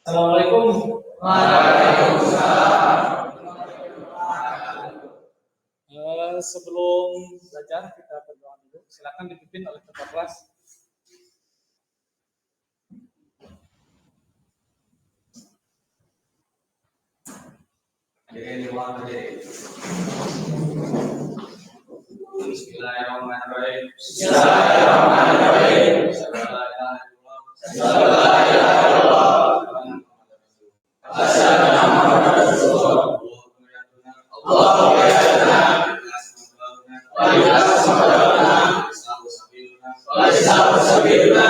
Assalamualaikum. Waalaikumsalam. Sebelum belajar kita berdoa dulu. Silakan dipimpin oleh ketua kelas. Bismillahirrahmanirrahim. Bismillahirrahmanirrahim. Asyhadu anna Muhammadar Rasulullah. Allahumma ya Tuhan. Wa ikhlas sabaruna. Wa ishabu sabiluna.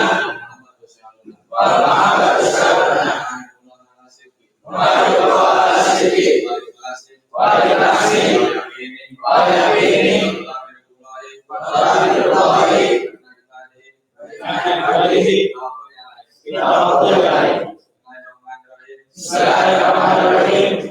Wa mahabbatu syarana. Wa yuqala sidqi. Wa ikhlasi. Wa yaqini. Wa ta'ala. Bismillahirrahmanirrahim.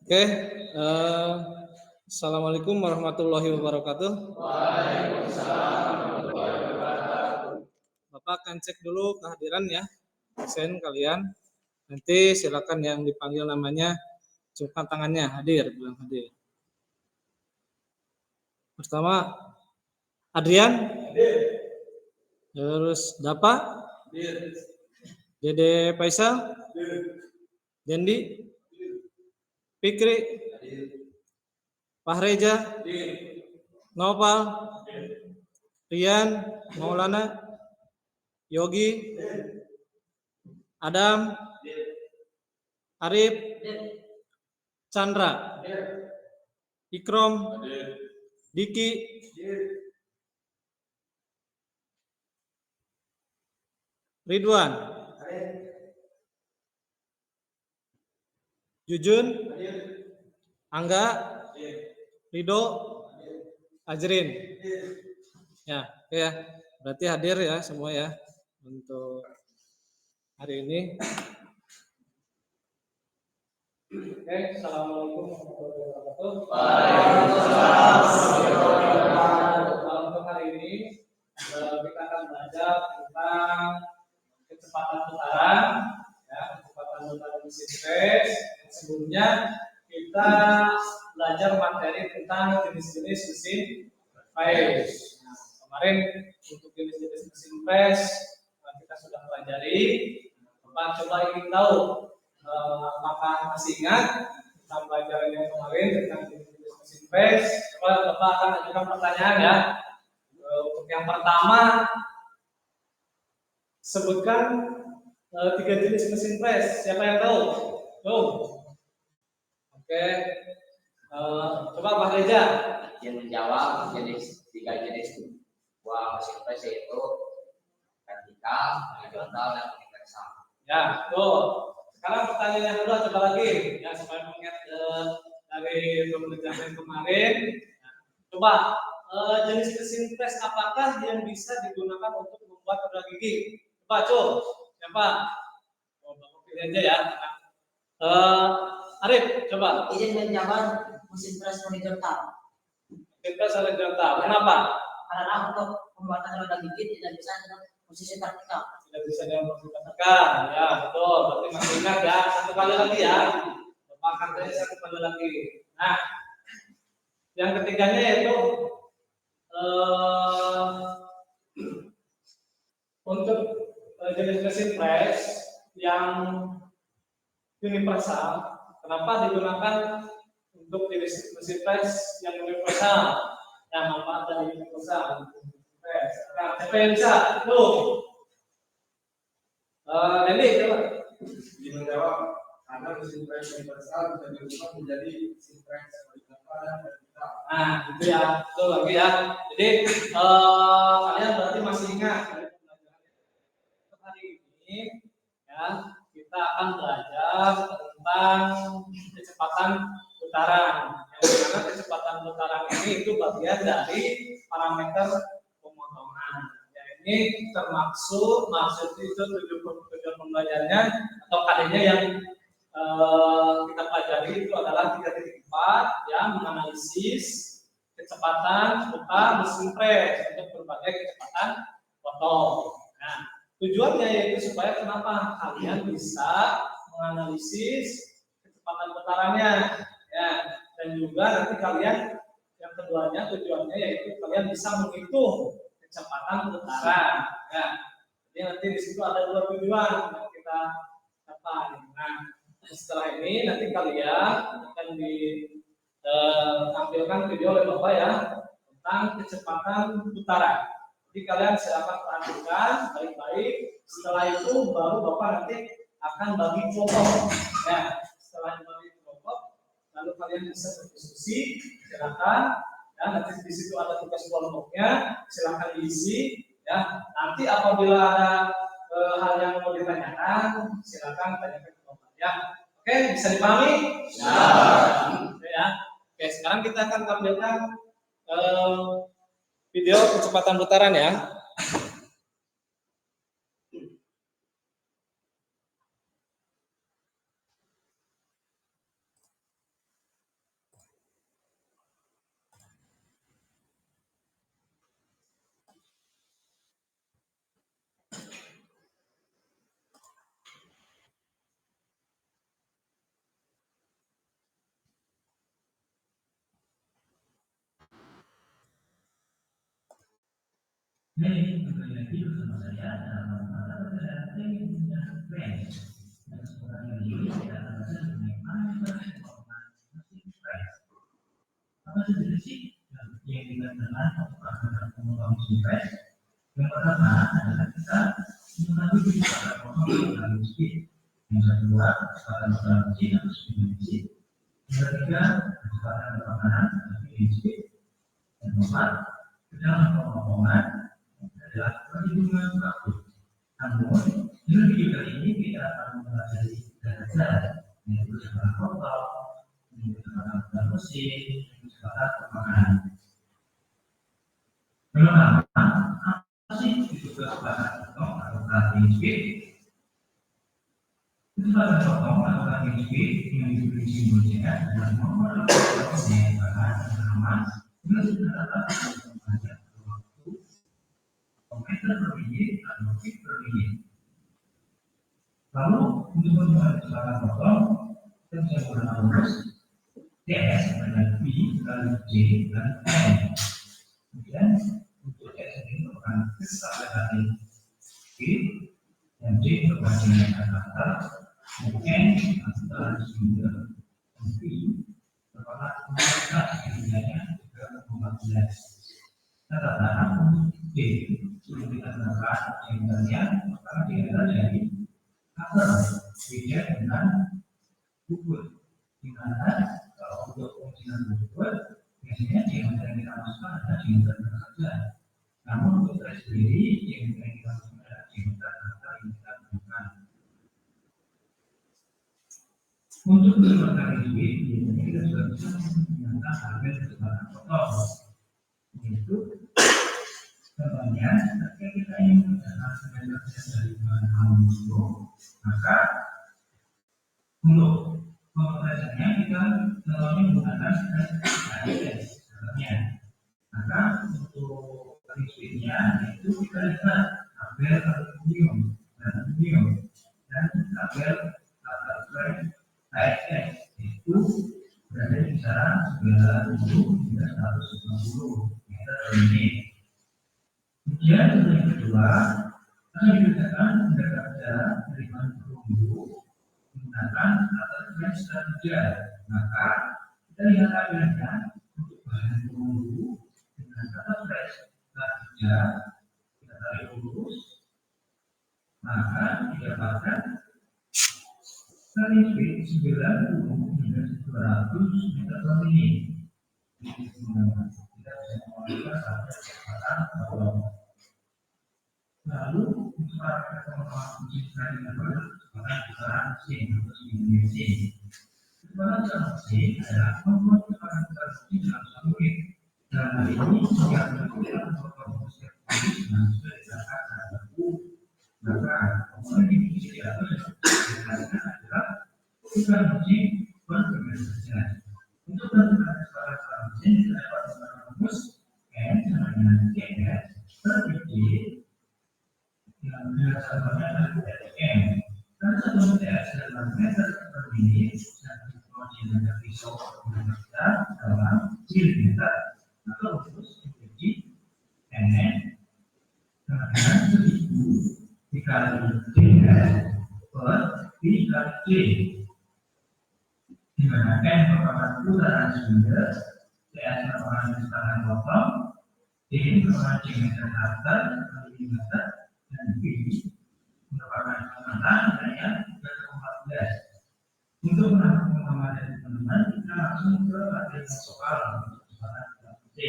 Oke, Assalamualaikum warahmatullahi wabarakatuh. Waalaikumsalam warahmatullahi wabarakatuh. Bapak akan cek dulu kehadiran ya, absen kalian. Nanti silakan yang dipanggil namanya, cukupkan tangannya, hadir, bilang hadir. Pertama, Adrian. Hadir. Terus Dapa. Hadir. Dede Faisal. Hadir. Dendi. Fikri, Fahreja, Nopal, Rian, Maulana, Yogi, Adam, Arif, Chandra, Ikrom, Diki, Ridwan, Jujun, Angga, Rido, Azrin. Ya, oke ya. Berarti hadir ya semua ya untuk hari ini. Oke, Assalamualaikum warahmatullahi wabarakatuh. Waalaikumsalam. Untuk hari ini kita akan belajar tentang kecepatan putaran, ya, kecepatan putaran mesin pres. Sebelumnya kita belajar materi tentang jenis-jenis mesin pres. Nah, kemarin untuk jenis-jenis mesin pres kita sudah pelajari. Bapak coba ingin tahu apakah masih ingat tentang pelajaran yang kemarin tentang jenis-jenis mesin pres? Coba Bapak akan ajukan pertanyaan ya. Untuk yang pertama, sebutkan 3 jenis mesin pres. Siapa yang tahu? Tuh. Oke. Coba Pak Reza. Yang menjawab jenis 3 jenis buah mesin pres yaitu vertikal, horizontal, dan universal. Ya, tuh. Sekarang pertanyaan yang kedua, coba lagi ya supaya mengingat dari pembelajaran kemarin. Nah, coba jenis mesin pres apakah yang bisa digunakan untuk membuat roda gigi? Coba siapa? Bapak pilih aja ya. Arif, coba. Izin menjawab mesin pres horizontal. Mesin pres horizontal. Kenapa? Karena untuk pembuatan roda gigi tidak bisa dengan posisi vertikal. Tidak bisa dengan posisi vertikal. Ya, betul. Berarti masih ingat ya. Satu kali lagi ya. Bapak akan tanya satu kali lagi. Nah, yang ketiganya yaitu untuk jenis mesin pres yang universal. Kenapa digunakan untuk jenis mesin pres yang universal? Yang manfaat dari universal pres. Nah, siapa yang bisa? Tuh. Dendi, coba. Menjawab karena mesin pres universal bisa diubah menjadi mesin pres horizontal dan vertikal. Nah, itu ya, betul lagi ya. Jadi kalian berarti masih ingat untuk hari ini ya kita akan belajar tentang kecepatan putaran. Yang karena kecepatan putaran ini itu bagian dari parameter pemotongan. Ya, ini termaksud itu tujuan pembelajarannya atau KD-nya yang kita pelajari itu adalah 3.4 yang menganalisis kecepatan putar mesin pres untuk berbagai kecepatan potong. Nah, tujuannya yaitu supaya kenapa kalian bisa menganalisis kecepatan putarannya, ya, dan juga nanti kalian yang keduanya tujuannya yaitu kalian bisa menghitung kecepatan putaran. Ya, jadi nanti di situ ada dua tujuan yang kita capai. Nah, setelah ini nanti kalian akan ditampilkan video oleh Bapak ya tentang kecepatan putaran. Jadi kalian silakan perhatikan baik-baik. Setelah itu baru Bapak nanti akan bagi kelompok. Ya, setelah dibagi kelompok, lalu kalian bisa berdiskusi. Silakan. Ya, nanti di situ ada tugas kelompoknya. Silakan diisi. Ya, nanti apabila ada hal yang mau ditanyakan, silakan tanyakan ke Bapak. Ya, oke, bisa dipahami? Ya. Oke, ya. Oke, sekarang kita akan tampilkan video kecepatan putaran ya. Ini kembali lagi bersama saya dalam mata pelajaran teknik dan sekarang ini kita akan belajar mengenai manipulasi mesin pres. Apa saja sih yang dikatakan untuk memotong mesin pres? Yang pertama adalah kita mengetahui kecepatan potong dari mesin. Yang kedua, kecepatan potong mesin atau speed mesin. Yang ketiga, kecepatan potongan atau speed. Yang keempat, kedalaman pemotongan adalah perhitungan waktu. Namun, dalam video kali ini kita akan mempelajari data yaitu kecepatan potong, kecepatan potong mesin, kecepatan pemakanan. Pertama, apa sih itu kecepatan potong atau cutting speed? Kecepatan potong atau cutting speed yang diberi simbolnya adalah nomor yang bahan sama dengan catatan meter per menit atau feet per menit. Lalu untuk menentukan kecepatan potong, kita bisa menggunakan rumus DS adalah V kali J dan N. Kemudian untuk S ini merupakan kecepatan speed, dan J merupakan jumlah kata, dan N adalah jumlah V merupakan kualitas jumlahnya juga 14. Catatan untuk B sudah kita gunakan yang bagian pertama diambil dari cover beda dengan bubur. Di mana kalau untuk pengisian bubur biasanya diameter yang kita masukkan adalah diameter saja. Namun untuk tes sendiri diameter yang kita masukkan adalah diameter kata yang kita gunakan. Untuk kecepatan ini biasanya kita sudah bisa menggunakan harga kecepatan potong. Yaitu contohnya ketika kita ingin mengerjakan sebagian dari bahan aluminium, maka untuk pemotretannya kita contohnya menggunakan tes contohnya. Maka untuk prinsipnya itu kita lihat tabel aluminium dan tabel ASS itu berada di kisaran 90 hingga 150 meter per menit. Kemudian yang kedua akan dikerjakan mendapat jarak dari bahan perunggu menggunakan alat press strategia. Maka kita lihat tabelnya untuk bahan perunggu dengan alat press strategia kita tarik lurus, maka didapatkan kali speed 90 hingga 100 meter per menit. Kita bisa mengalihkan pada kecepatan potong. Lalu untuk parameter pemotongan mesin kecepatan kisaran mesin atau speed mesin. Ketebalan secara besi adalah kemampuan kecepatan secara besi dalam satu menit. Dalam hal ini, jika berkecuali memotong setiap kali dengan sudah diserahkan pada baku, maka komponen indikator yang dikatakan adalah kebutuhan besi berkegiatan saja. Untuk menentukan kecepatan secara besi, kita dapat menggunakan rumus N sama dengan TS per biji yang berdasarkan adalah M. Karena satu TS adalah meter per menit, dan dengan pisau kita dalam milimeter, maka rumus menjadi N dengan 1000 dikali TS per dikali J, di mana N merupakan putaran silinder, TS merupakan kecepatan potong, D merupakan diameter meter kali milimeter, dan V merupakan kecepatan daya 3,14. Untuk menambah pemahaman dari teman-teman, kita langsung ke materi soal untuk kecepatan C.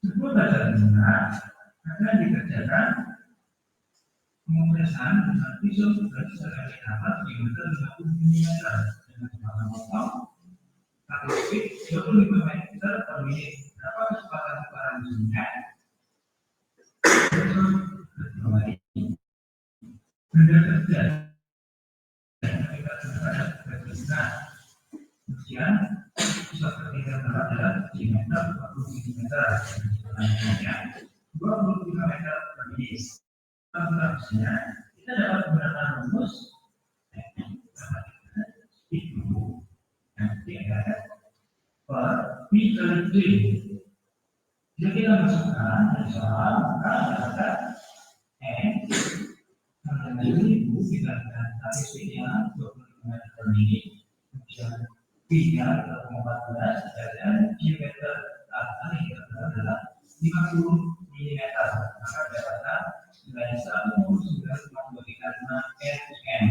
Sebuah belajar benar akan dikerjakan pemrosesan dengan pisau berat sebagai dapat diameter 50 mm dengan kecepatan potong atau speed 25 meter per menit. Berapa kecepatan putaran mesinnya? Benda kerja kemudian bisa bertingkat adalah diameter 40 mm, 25 meter per menit. Selanjutnya kita dapat menggunakan rumus itu per P kali T. Jika kita masukkan dari soal, maka ada N dengan 1000 dikalikan tadi speednya 25 meter per menit, kemudian V-nya 14 dan diameter tadi adalah 50 mm, maka dapatkan nilai 1,95235 nm.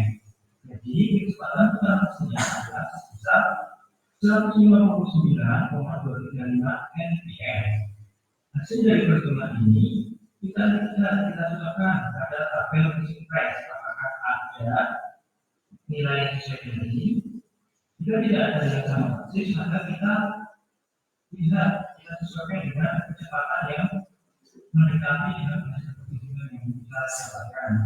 Jadi kecepatan putaran mesinnya adalah sebesar 159,235 nm. Hasil dari perhitungan ini kita cocokkan pada tabel mesin press, apakah ada nilai yang sesuai dengan ini. Jika tidak ada yang sama persis, maka kita bisa sesuaikan dengan kecepatan yang mendekati dengan perhitungan yang kita dapatkan.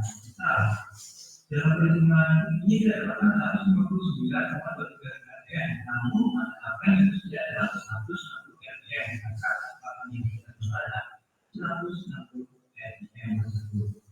Dalam perhitungan ini kita dapatkan 159,235 nm, namun tabel itu tidak adalah 160 nm, maka kecepatan yang kita adalah 160 nm tersebut.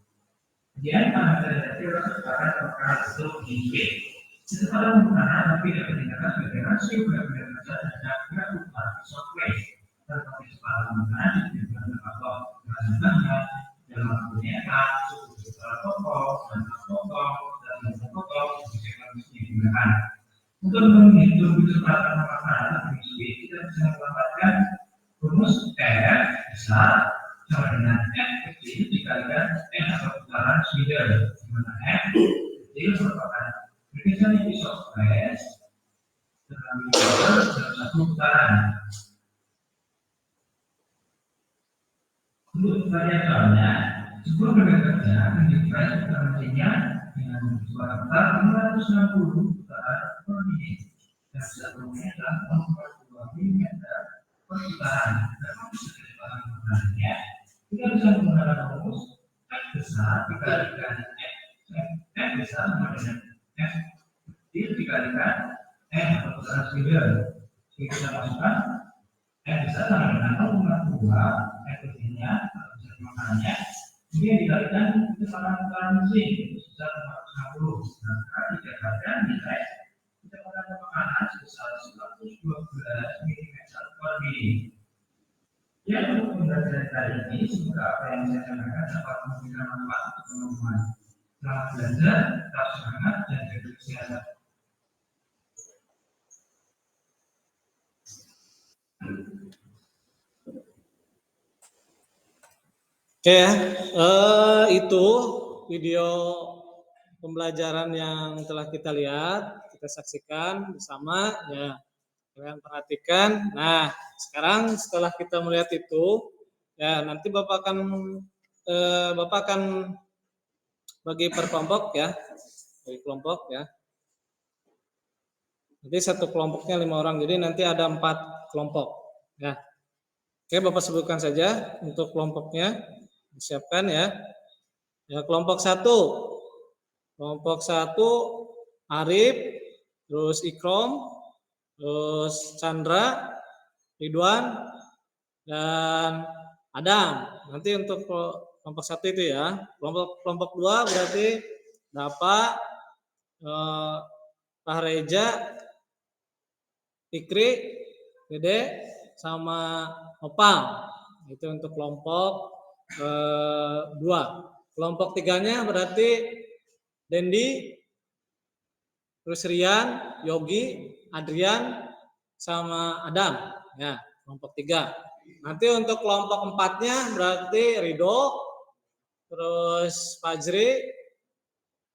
Kemudian parameter dasar kecepatan perkara itu speed. Kecepatan perkara tapi dapat dikatakan sebagai rasio berat-berat kerja terhadap berat putaran pisau press. Tentang kecepatan perkara ditentukan faktor kecepatan dalam kebanyakan suku kecepatan pokok, batas pokok, dan batas pokok kecepatan mesin digunakan. Untuk menghitung kecepatan perkara atau speed, kita bisa menambahkan rumus R besar sama dengan F kecil dikalikan N atau putaran silinder, di mana F kecil merupakan pergeseran pisau press dengan milimeter dalam satu putaran. Untuk variabelnya, sebuah benda kerja akan dipress putaran mesinnya dengan kecepatan putar 560 putaran per menit dan satunya adalah 0,2 mm per putaran. Dalam kecepatan putarannya, kita bisa menggunakan rumus F besar dikalikan F besar sama dengan F kecil dikalikan N atau putaran silinder. Jadi kita masukkan F besar sama dengan 0,2, F kecilnya atau besar makanannya, kemudian dikalikan kecepatan putaran mesin sebesar 460. Maka didapatkan nilai kecepatan pemakanan sebesar 112 mm per menit. Ya, untuk pembelajaran kali ini, semoga apa yang saya sampaikan dapat memberikan manfaat untuk teman-teman. Selamat belajar, tetap semangat, dan jaga kesehatan. Oke, itu video pembelajaran yang telah kita lihat, kita saksikan bersama. Ya, kalian perhatikan. Nah, sekarang setelah kita melihat itu, ya nanti Bapak akan bagi per kelompok ya, bagi kelompok ya. Nanti satu kelompoknya 5 orang, jadi nanti ada 4 kelompok. Ya. Oke, Bapak sebutkan saja untuk kelompoknya, disiapkan ya. Ya, kelompok 1. Kelompok 1 Arif, terus Ikrom, terus Chandra, Ridwan, dan Adam. Nanti untuk kelompok 1 itu ya. Kelompok 2 berarti Bapak, Pak Reja, Fikri, Dede, sama Opal. Itu untuk kelompok 2. Kelompok 3-nya berarti Dendi, terus Rian, Yogi, Adrian, sama Adam. Ya, kelompok 3. Nanti untuk kelompok 4-nya berarti Ridho, terus Fajri,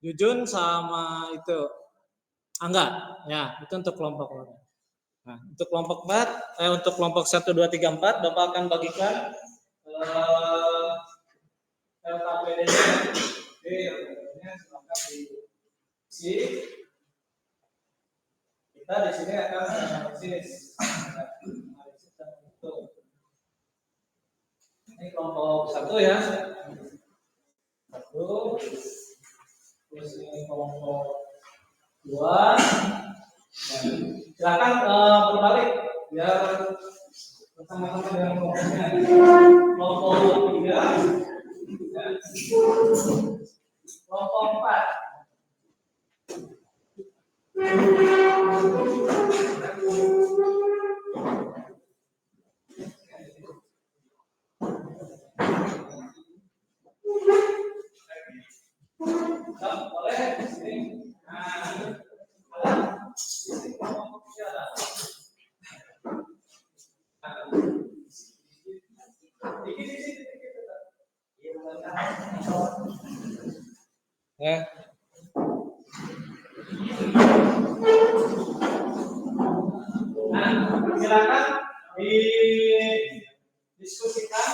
Jujun, sama itu Angga. Ya, itu untuk kelompok 4. Nah, untuk kelompok 4, untuk kelompok 1, 2, 3, 4, Bapak akan bagikan LKPD-nya. LKPD-nya silakan diisi. Kita di sini akan analisis. Ini kelompok 1 ya. 1. Terus ini kelompok 2. Silakan berbalik biar bersama-sama dengan kelompoknya. Kelompok 3, ya. Kelompok 4. Boleh di sini. Ya. Nah, silakan didiskusikan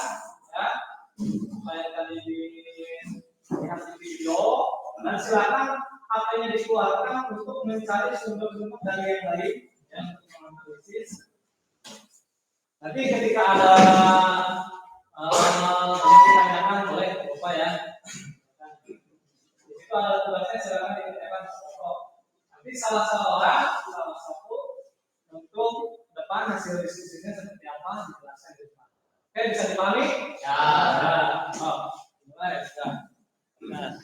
ya, supaya tadi dilihat di video, dan silakan HP-nya dikeluarkan untuk mencari sumber-sumber dari yang lain yang menganalisis. Nanti ketika ada yang ditanyakan boleh lupa ya. Itu ada tugasnya, silakan dikerjakan foto. Nanti salah satu untuk depan hasil diskusinya seperti apa dijelaskan di depan. Oke, bisa dipahami? Ya. Oh, mulai sudah. Nah.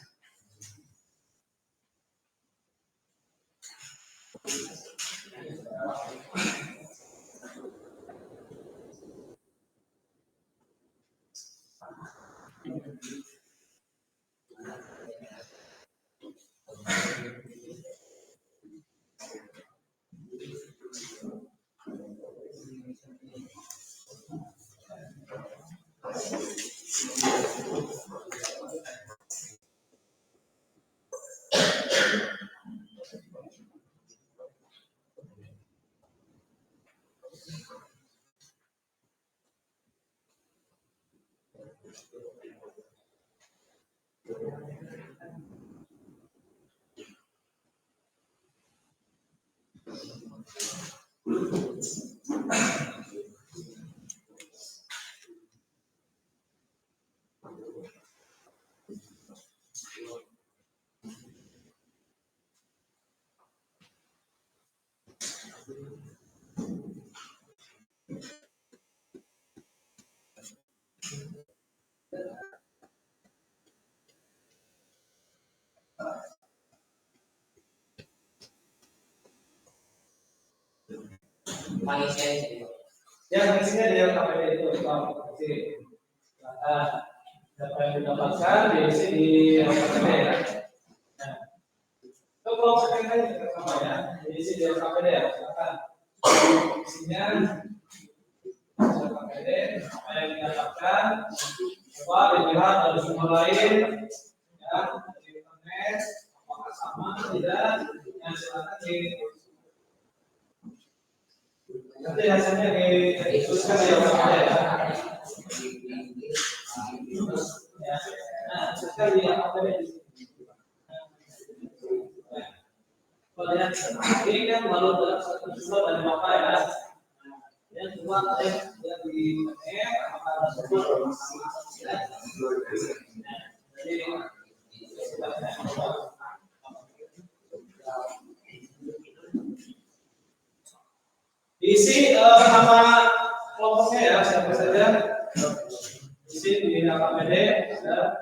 Ya, isinya di LKPD itu, isi. Data yang didapatkan diisi di LKPD ya. Nah, itu kelompok yang lain juga sama ya, diisi di LKPD ya. Silakan isinya LKPD, apa yang didapatkan, coba dilihat dari sumber lain, ya, dari internet, apakah sama tidak, yang silakan di nanti hasilnya dituliskan di LKPD ya. Ya, nah, sekali LKPD di sini. Lihat, ini kan baru coba kalian lihat di internet apakah ada sebuah masalah. Jadi isi nama kelompoknya ya, siapa saja isi di AKPD ada.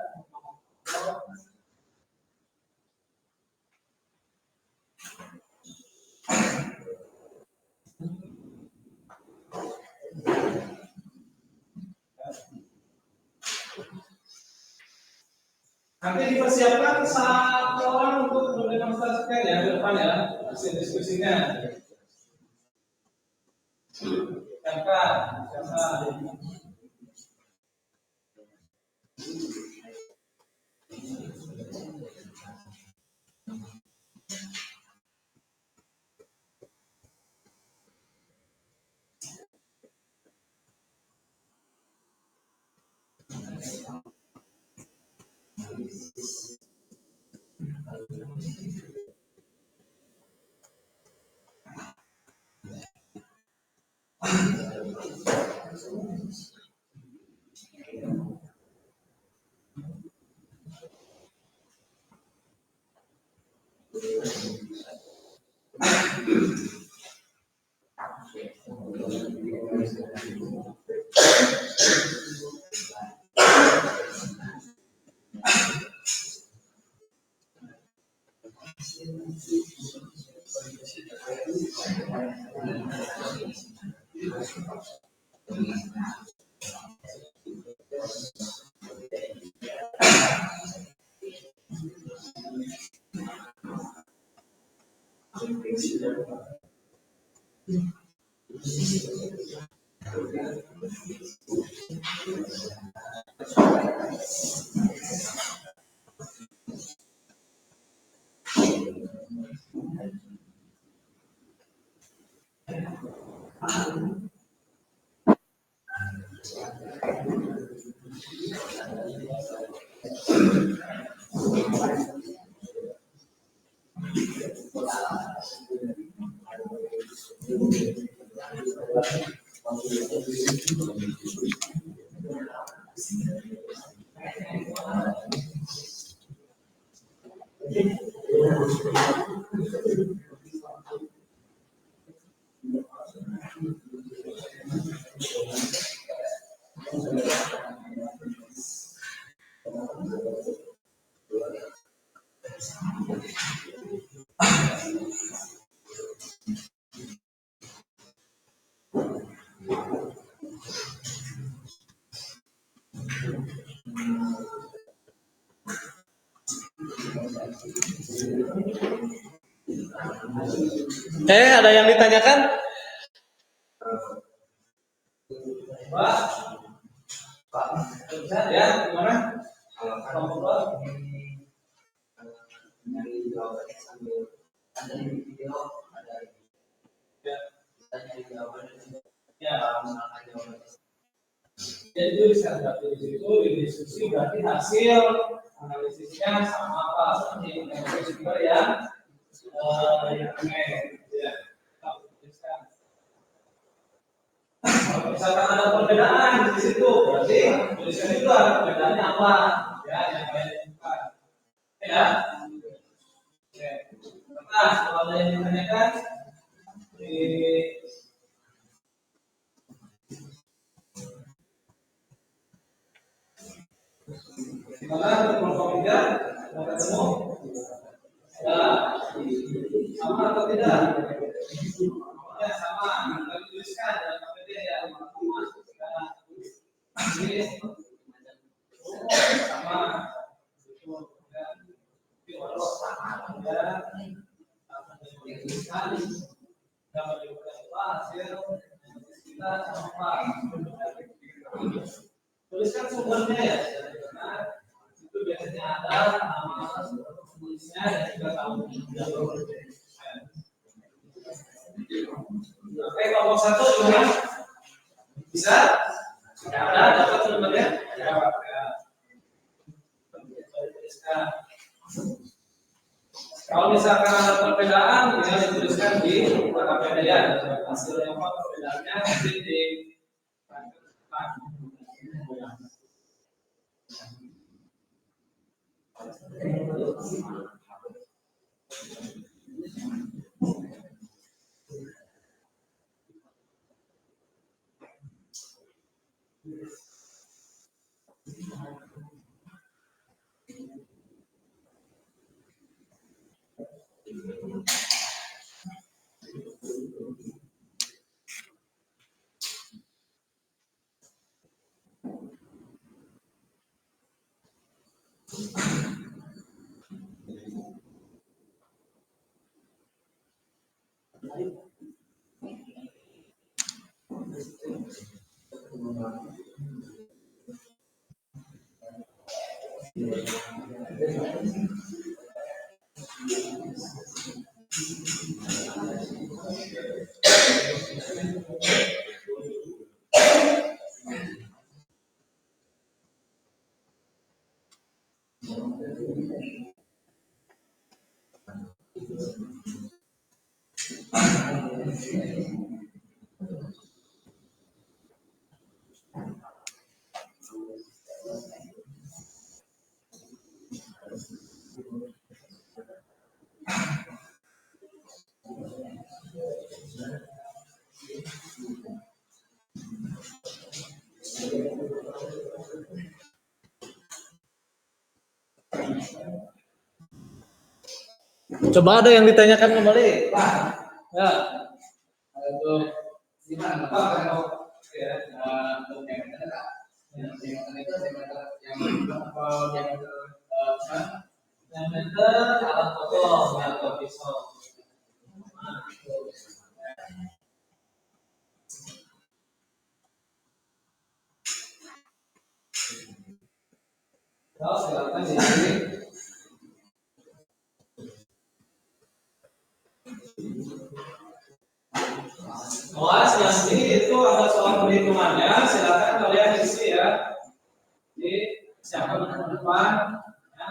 Nanti dipersiapkan satu orang untuk mendemonstrasikan ya ke depan ya, hasil diskusinya. Siapa? Ada yang ditanyakan? Pak, ya, gimana? Nyari jawabannya sambil ada di video, ada Ya. kita nyari jawabannya. Ya. Misalkan jawabannya. Jadi tulisan berarti di situ di diskusi berarti hasil analisisnya sama apa seperti yang juga ya kalau misalkan ada perbedaan di situ berarti tulisan itu ada perbedaannya apa ya yang kalian temukan ya. Oke. Nah kalau ada yang ditanyakan di Gimana kelompok 3 mau ketemu? Ya, sama atau tidak? Ya sama. Kami tuliskan dalam KPD ya. Ini sama. Tuliskan sumbernya ya. Itu biasanya ada nama penulisnya dan juga tahun. Oke, kelompok 1 gimana? Bisa? Tidak ada, dapat sumbernya? Dapat ya. Kalau misalkan ada perbedaan, tinggal dituliskan di perbedaan. Hasilnya apa perbedaannya nanti di coba ada yang ditanyakan kembali, Pak. Ya. Itu Gimana Pak kalau ya untuk diameter Kak? Yang diameter itu diameter yang apa diameter alat potong atau pisau. Kalau silakan di sini. Awas nanti itu ada soal perhitungannya, silakan kalian isi ya. Di siapa depan ya.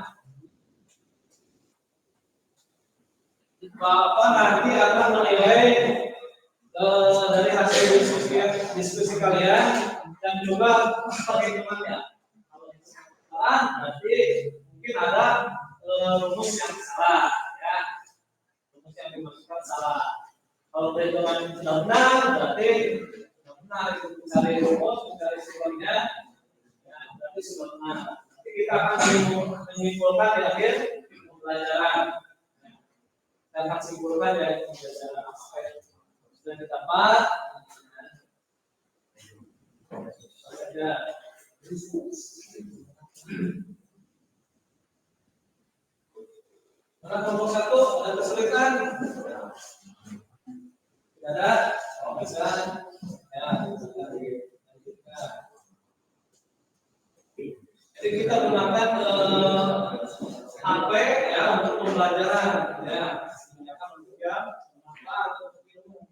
Bapak nanti akan menilai dari hasil diskusi kalian dan juga perhitungannya. Nanti mungkin ada rumus yang salah ya. Rumus yang dimasukkan salah. Kalau perhitungan sudah benar, berarti sudah benar itu mencari rumus, mencari sumbernya, ya, berarti sudah benar. Nanti kita akan menyimpulkan di akhir pembelajaran. Kita akan simpulkan dari pembelajaran apa yang sudah didapat. Saja. Karena kelompok 1 ada kesulitan. Ada, bisa, ya, jadi kita gunakan HP ya untuk pembelajaran, ya, menggunakan untuk yang bermanfaat untuk ilmu.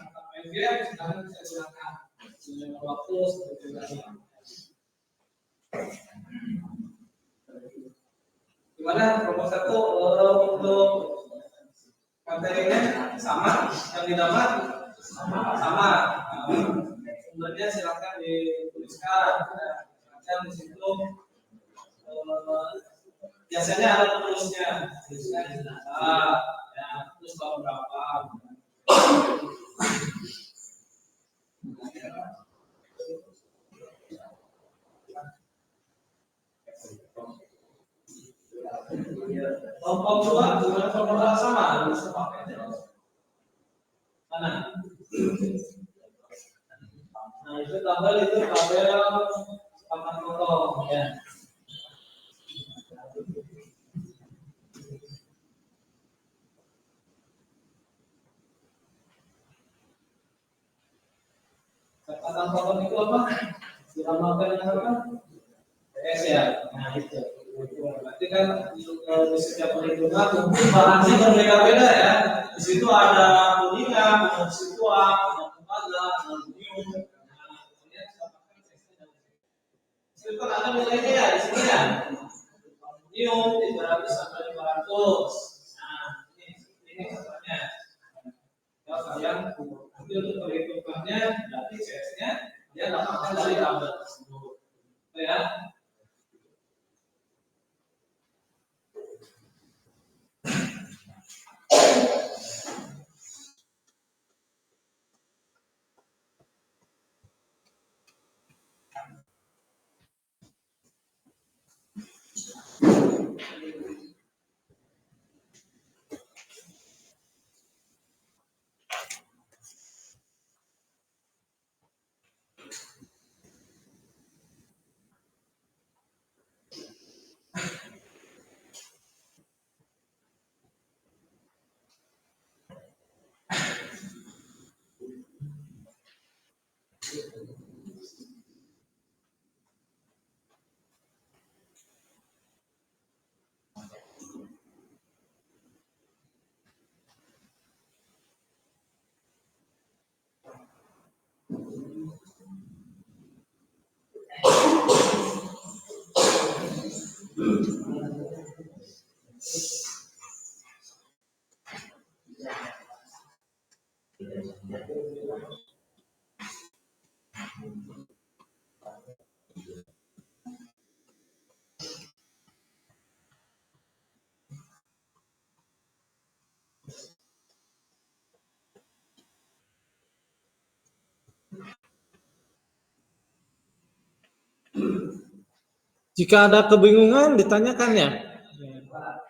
Main game sekarang bisa gunakan dengan waktu seperti ini. Gimana kelompok 1 untuk materinya sama, yang didapat sama. Sumbernya silakan dituliskan. Silakan di situ. Biasanya ada penulisnya. Ya, terus berapa? Kelompok 2 dengan formula sama, bisa pakai mana? Nah itu tabel papan potong ya. Papan potong itu apa? Dinamakan dengan apa? PS ya. Nah itu. Berarti kan di setiap perhitungan mungkin bahannya berbeda-beda ya. Di situ ada kuningan, ada situan, ada tembaga, ada aluminium. Nah, kemudian tambahkan sesi. Itu kan ada nilainya ya di sini ya. Aluminium 300 sampai 500, dari tabel tersebut. Oke ya. Jika ada kebingungan ditanyakan ya.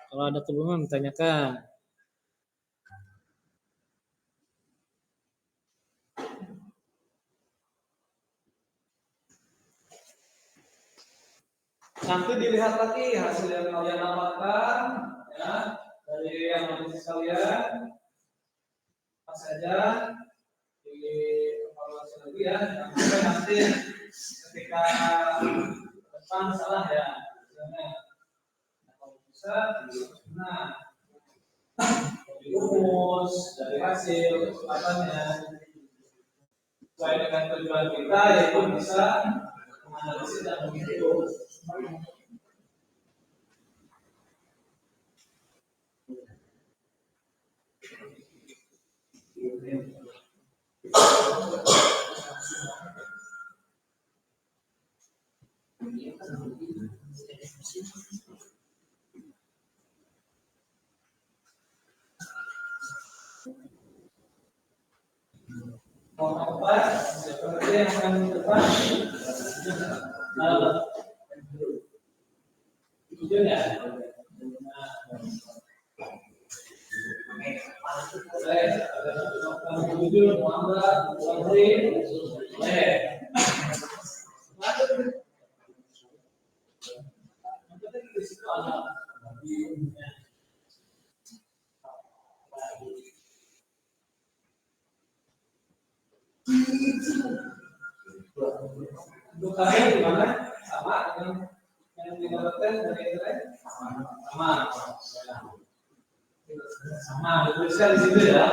Kalau ada kebingungan ditanyakan. Nanti dilihat lagi hasil yang kalian dapatkan ya dari yang analisis kalian apa saja dievaluasi lagi ya. Sampai nanti ketika depan salah ya. Misalnya kalau bisa nah rumus dari hasil kecepatannya sesuai dengan tujuan kita yaitu bisa menganalisis dan menghitung. Seperti yang akan depan tujuan ya. Untuk kalian gimana? Sama dengan yang didapatkan dari internet? Sama. Sama, dituliskan di situ ya.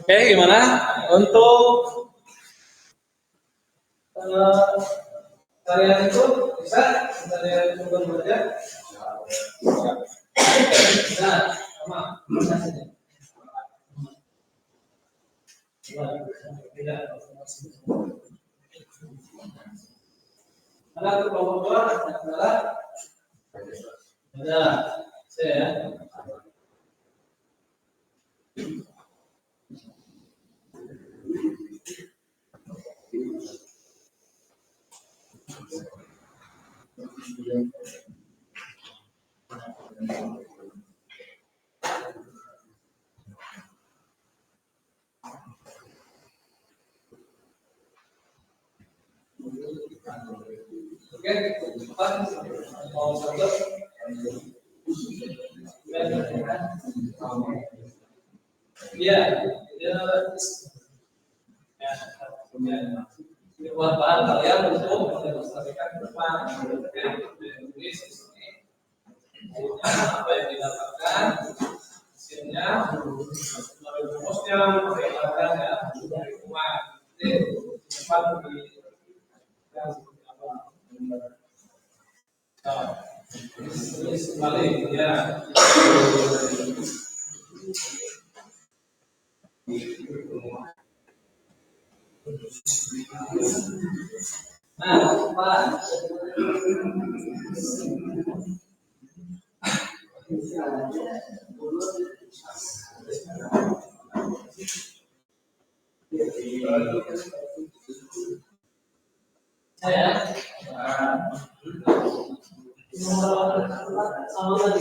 Oke, gimana untuk kalian itu bisa kalian coba belajar? Nah, sama. Tidak. Ada kelompok dua adalah ada saya. Oke, mau satu. Iya, ini buat bahan kalian untuk mendemonstrasikan ke depan. Apa yang didapatkan hasilnya rumusnya menggunakan ya lingkungan cepat di tulis kembali ya. Nah, Pak. Saya sama lagi.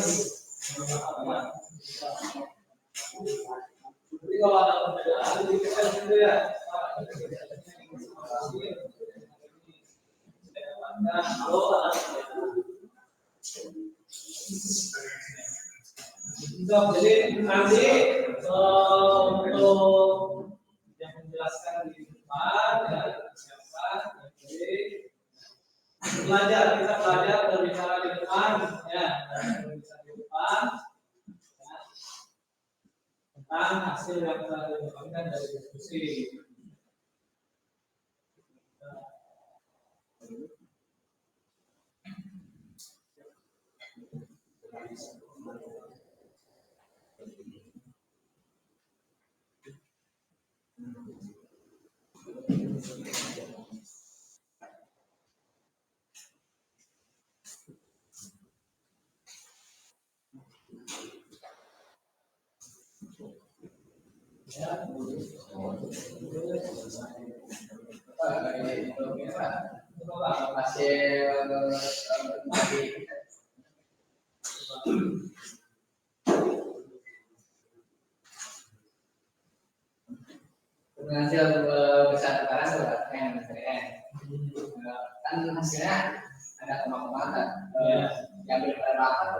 Jadi kalau ada perbedaan, kita sendiri ya. Nah, kalau ada jadi nanti untuk yang menjelaskan di depan ya siapa jadi kita belajar berbicara di depan ya berbicara di depan ya, tentang hasil yang telah didapatkan dari diskusi. Hasil besar sekarang sudah N kan hasilnya ada kemampuan yang berpendapat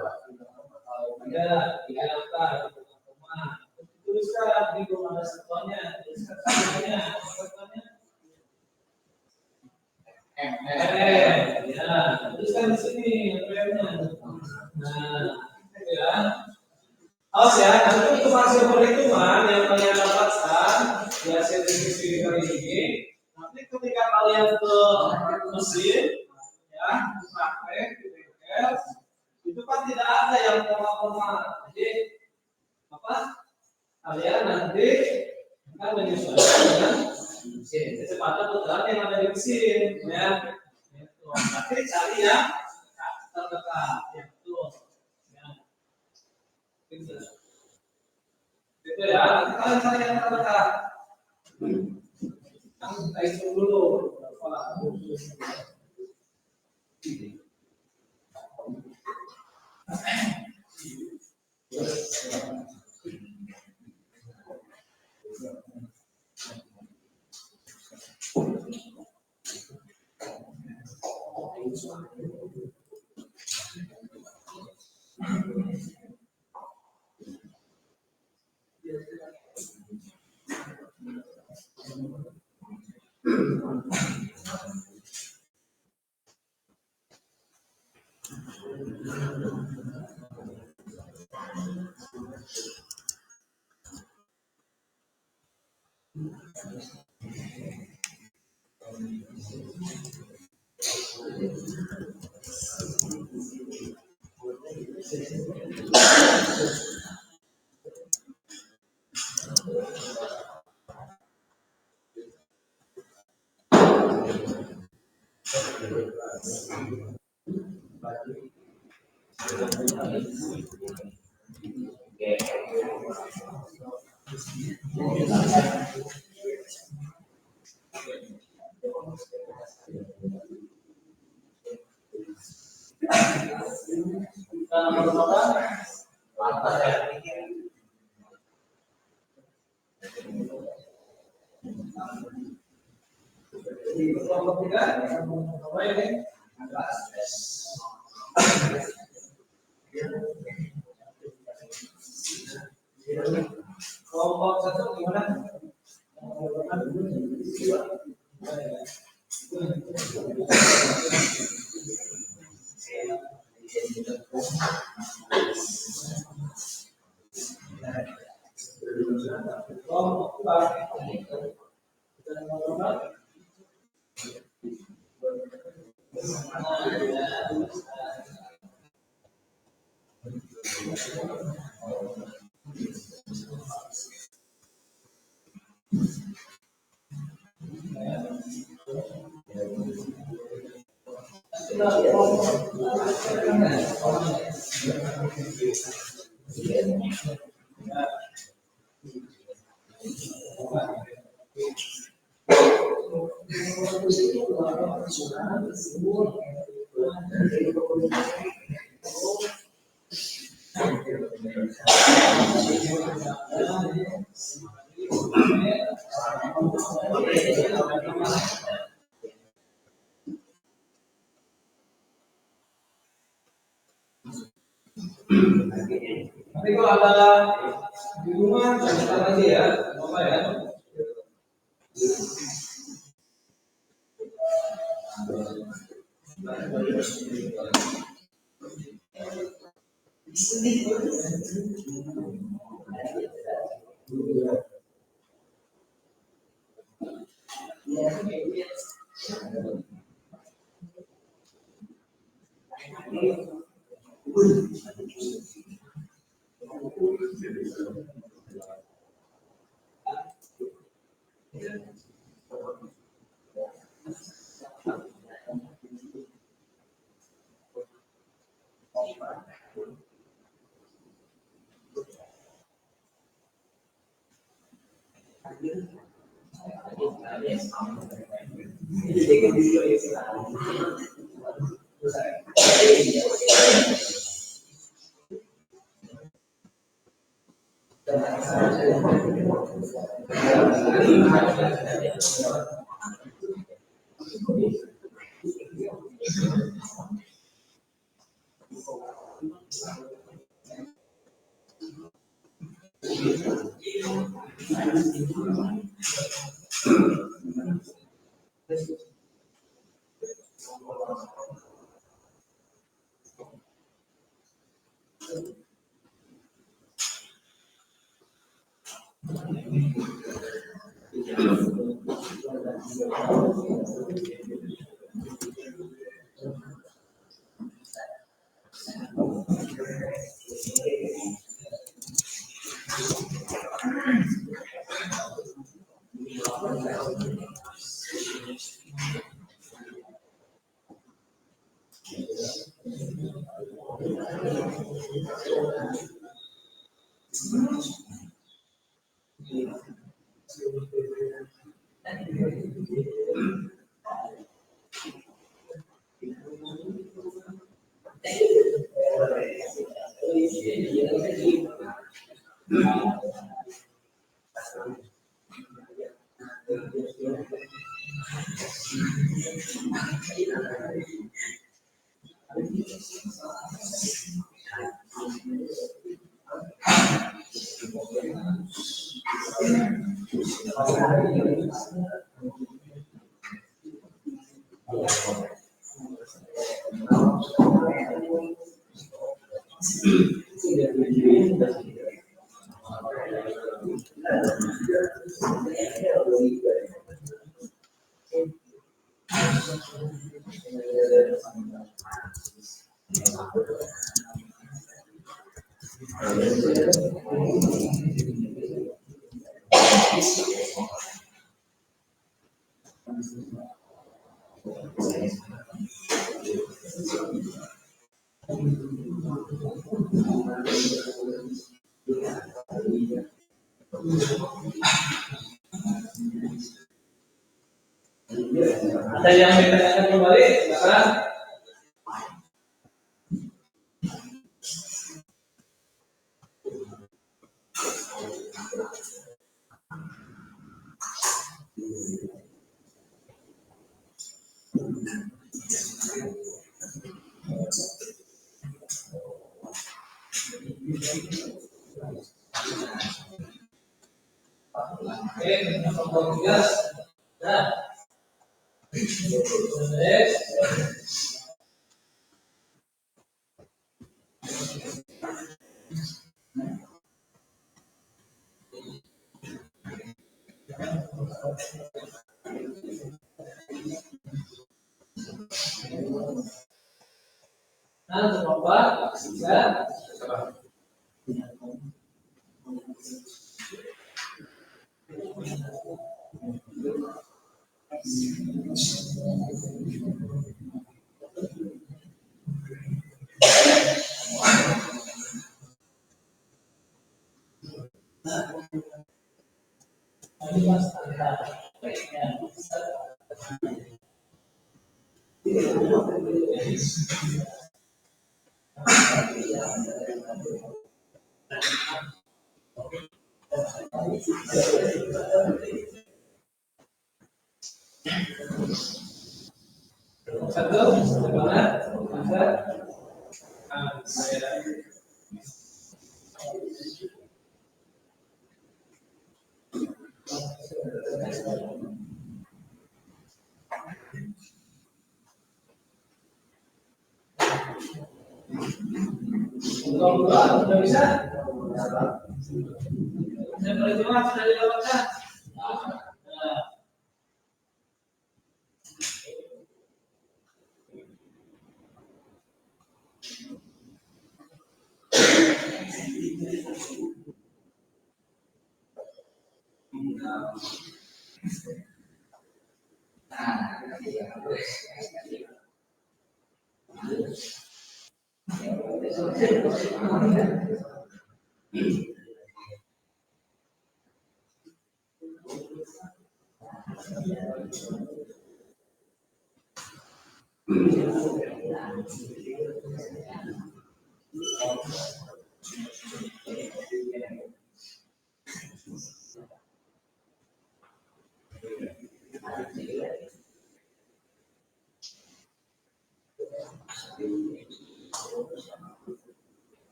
Ada tiga angka tuliskan di belum ada satuannya tuliskan satuannya ya tuliskan di sini M-nya. Nah ya awas ya nanti untuk hasil perhitungan yang kalian dapatkan di hasil diskusi kali ini nanti ketika kalian ke mesin ya praktek di bengkel itu kan tidak ada yang koma-koma jadi apa kalian nanti akan menyesuaikan dengan kecepatan putaran yang ada di mesin ya itu nanti cari yang terdekat ya betul ya gitu ya nanti kalian cari yang terdekat kita hitung dulu berapa kelompok tiga apa ini kelompok satu gimana kelompok dua Tapi kalau ada di rumah, sebentar lagi ya, apa ya? Ada yang ditanyakan kembali, silakan. Oke, nomor 13. Nah, coba ya. Satu, gimana? Bisa? Saya. Sudah bisa? Saya perhitungan sudah dilewatkan. Nah.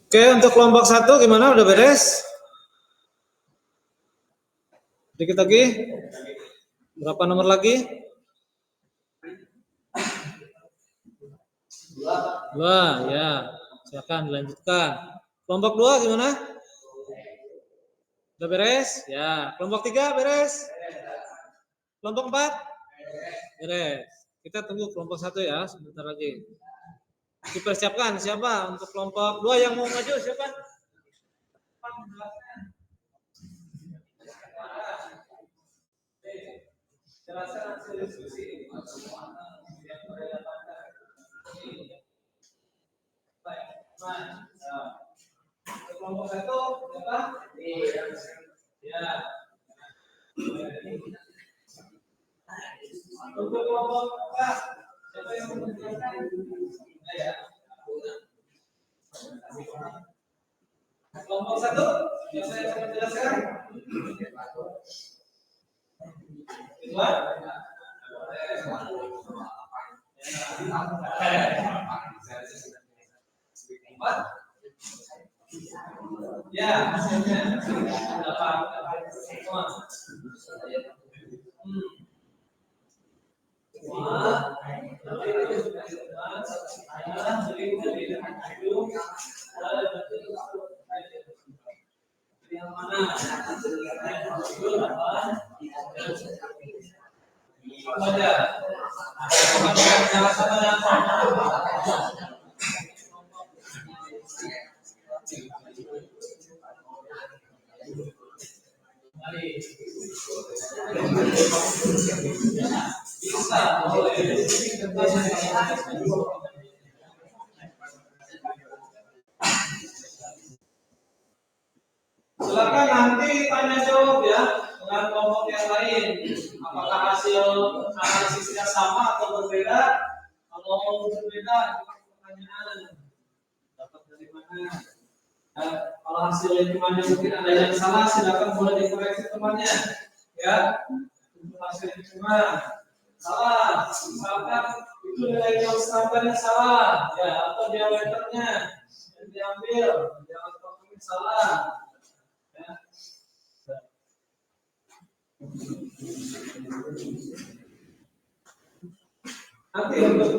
Oke, untuk kelompok 1 gimana? Udah beres? Dikit lagi? Berapa nomor lagi? 2, ya. Silakan dilanjutkan. Kelompok 2 gimana? Udah beres? Ya. Kelompok 3 beres? Kelompok 4? Beres. Kita tunggu kelompok 1 ya, sebentar lagi. Dipersiapkan siapa untuk kelompok 2 yang mau maju siapa? Jelaskan hasil diskusi. Baik. Kelompok 1 siapa? Ya. Untuk kelompok 4 siapa yang mau menjelaskan? Ya. Kelompok 1 siapa yang mau menjelaskan? Kedua? Empat? Ya, hasilnya dapat semua. Yang mana? Saja. Silakan nanti tanya jawab ya dengan kelompok yang lain. Apakah hasil analisisnya sama atau berbeda? Kalau berbeda, pertanyaan dapat dari mana? Kalau hasilnya temannya mungkin ada yang salah, silakan boleh dikoreksi temannya. Ya, untuk hasilnya cuma salah, misalkan itu nilai yang standarnya salah, ya atau diameternya yang diambil, jangan sampai salah. Ya. Nanti untuk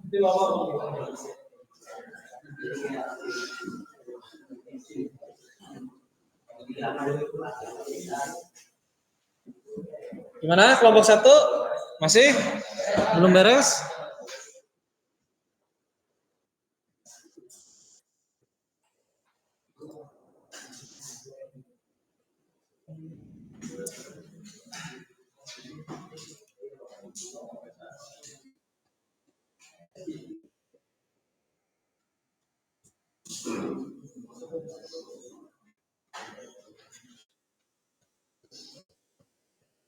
nanti bapak gimana kelompok 1 masih belum beres?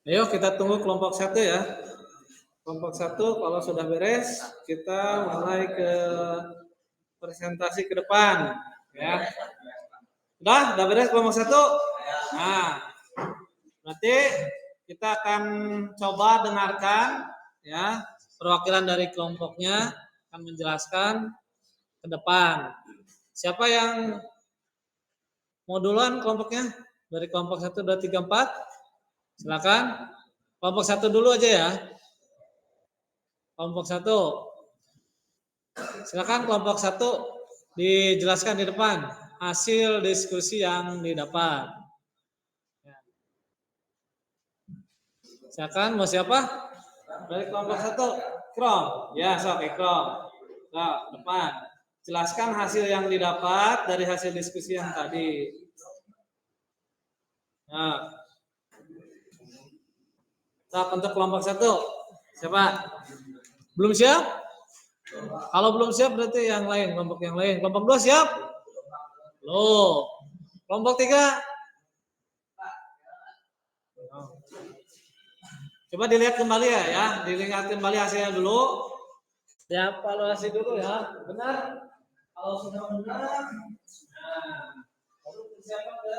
Ayo kita tunggu kelompok 1 ya. Kelompok 1 kalau sudah beres, kita mulai ke presentasi ke depan ya. Udah beres kelompok 1? Nah, berarti kita akan coba dengarkan ya, perwakilan dari kelompoknya akan menjelaskan ke depan. Siapa yang mau duluan kelompoknya? Dari kelompok 1, 2, 3, 4. Silakan. Kelompok 1 dulu aja ya. Kelompok 1. Silakan kelompok 1 dijelaskan di depan hasil diskusi yang didapat. Silakan mau siapa? Dari kelompok 1, Ikrom. Ya, sok Ikrom. Sok, depan. Jelaskan hasil yang didapat dari hasil diskusi yang tadi. Nah. Nah, untuk kelompok 1, siapa? Belum siap? Kalau belum siap berarti yang lain, kelompok yang lain. Kelompok 2 siap? Loh. Kelompok 3? Coba dilihat kembali ya. Dilihat kembali hasilnya dulu. Dievaluasi dulu ya. Benar? Kalau sudah benar, nah, baru persiapan ke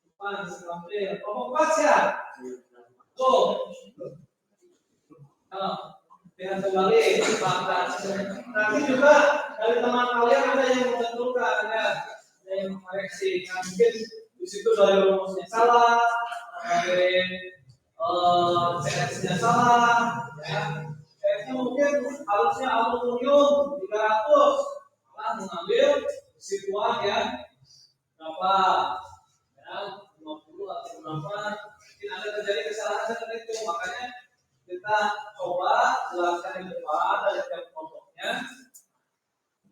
depan tampil. Kelompok 4 siap? Tuh. Lihat kembali nanti juga dari teman kalian ada yang menentukan ya, ada yang mengoreksi. Nah, mungkin di situ dari rumusnya salah, CS-nya salah, ya. CS-nya mungkin harusnya aluminium 300, malah mengambil situan yang berapa, ya 50 atau berapa, mungkin ada terjadi kesalahan seperti itu. Makanya kita coba jelaskan di depan dari tiap kelompoknya,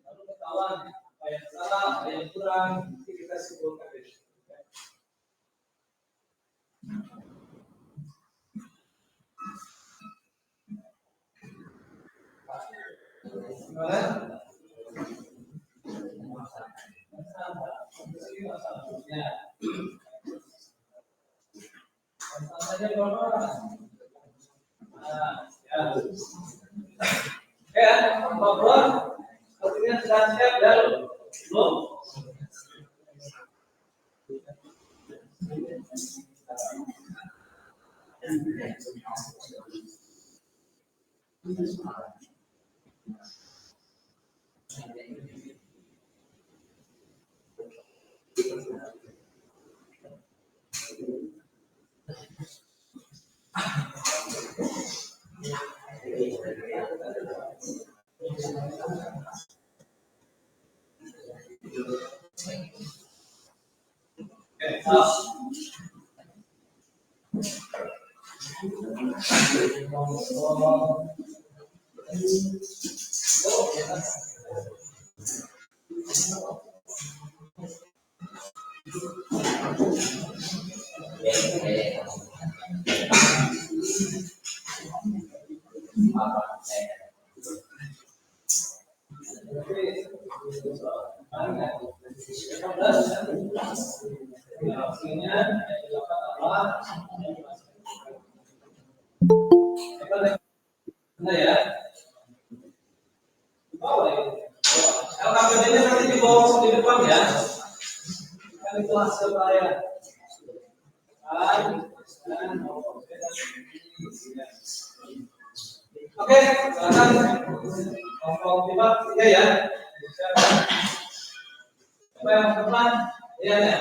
lalu ketahuan apa yang salah, apa yang kurang, nanti kita simpulkan. Gimana? Saja berapa? Ya, bahwa sepertinya sudah siap dan belum. Nah ya, LKPD-nya nanti dibawa di depan ya. Kan itu hasil saya. Oke, silakan. Kelompok 3 ya. Siapa yang depan? Iya ya.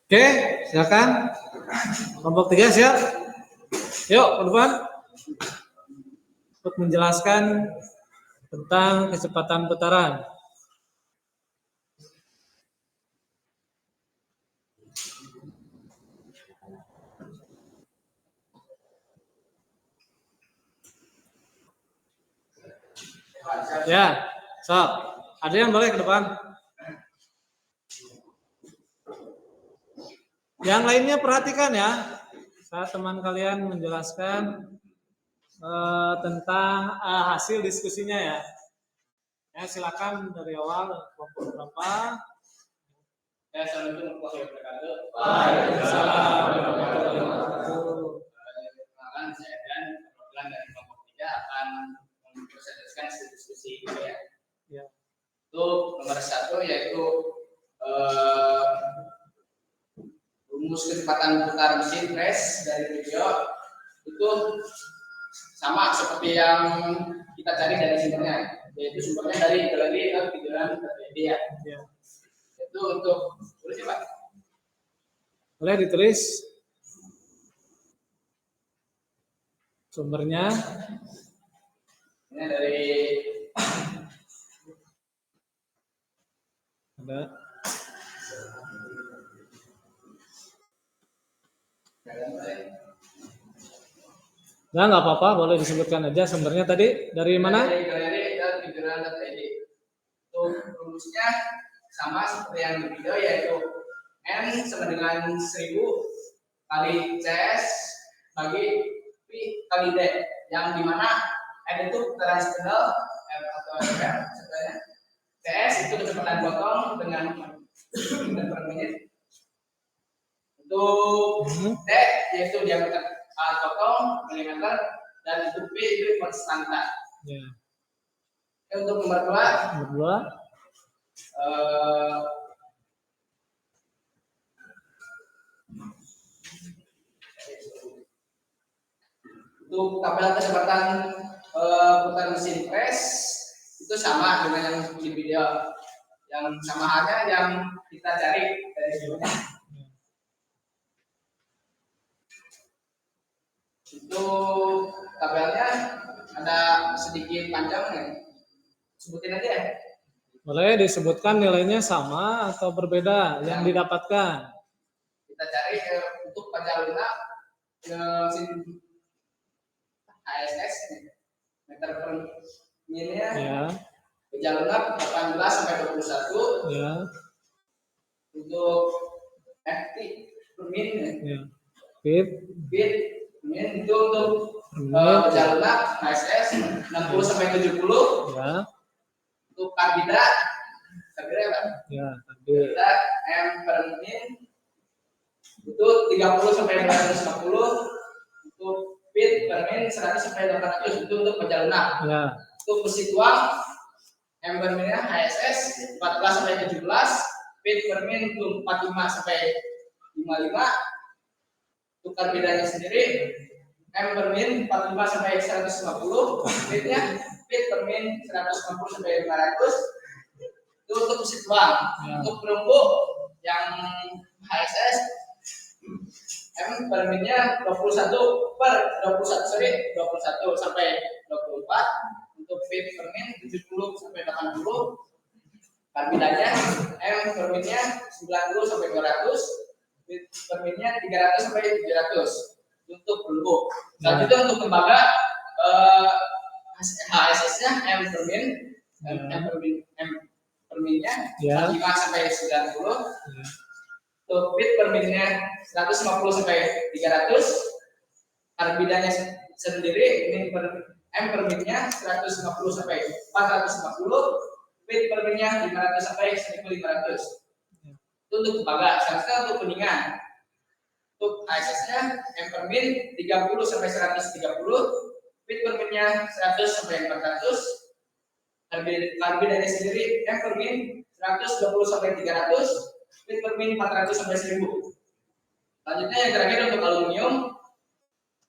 Oke, silakan. Kelompok 3 siap. Yuk, ke depan. Untuk menjelaskan tentang kecepatan putaran. Ya, sok. Ada yang boleh ke depan? Yang lainnya perhatikan ya, saat teman kalian menjelaskan tentang hasil diskusinya ya. Ya, silakan dari awal kelompok berapa? Ya, assalamualaikum warahmatullahi wabarakatuh. Waalaikumsalam warahmatullahi wabarakatuh. Perkenalkan, saya Dan, perwakilan dari kelompok 3 akan mempresentasikan diskusi ini ya. Ya. Untuk nomor 1 yaitu rumus kecepatan putar mesin press dari video itu sama seperti yang kita cari dari sumbernya, yaitu sumbernya dari galeri atau videoan media. Ya. Itu untuk boleh coba. Boleh ditulis sumbernya. Ini dari Ada. Nah, nggak apa-apa, boleh disebutkan aja sumbernya tadi dari mana? Dari galeri dan videoan.id. Untuk rumusnya sama seperti yang di video, yaitu N sama dengan 1000 kali CS bagi P kali D, yang dimana N itu putaran spindle atau RM sebenarnya, CS itu kecepatan potong dengan per menit. Untuk D yaitu diameter potong milimeter, dan untuk P itu konstanta. Ya. Untuk nomor 2 Berdua. Untuk tabel kecepatan putar mesin press itu sama dengan yang di video, yang sama halnya yang kita cari dari sebelumnya. Itu tabelnya ada sedikit panjang nih, sebutin aja ya. Boleh disebutkan nilainya sama atau berbeda yang didapatkan. Kita cari untuk panjang lunak mesin HSS meter per minitnya. Ya. Panjang lunak 18 sampai 21. Ya. Untuk FT per minit. Ya. Fit. Bit min itu untuk Menit. panjang lunak HSS 60 sampai 70. Ya. Untuk karbida apa? Ya. Tadi. Karbida M per menit itu 30 sampai 450. Untuk bit per menit 100 sampai 800 itu untuk panjang lunak. Ya. Untuk besi tuang M per menitnya HSS 14 sampai 17. Bit per menit itu 45 sampai 55. Untuk karbidanya sendiri M per min 45 sampai 150, bitnya bit per min 150 sampai 500. Itu untuk besi tuang. Ya. Untuk perunggu yang HSS M per minnya 21 sampai 24. Untuk bit per min 70 sampai 80. Karbidanya M per minnya 90 sampai 200. Bit per minnya 300 sampai 700 untuk perunggu. Selanjutnya untuk tembaga HSS-nya M per min, M per minnya Ya. 5 sampai 90. Ya. Untuk bit per minnya 150 sampai 300. Karbidanya sendiri M per minnya 150 sampai 450. Bit per minnya 500 sampai 1500. Itu untuk tembaga. Selanjutnya untuk kuningan. Untuk HSS-nya M per min 30 sampai 130, bit per minnya 100 sampai 400. Karbidanya sendiri M per min 120 sampai 300, bit per min 400 sampai 1000. Selanjutnya yang terakhir untuk aluminium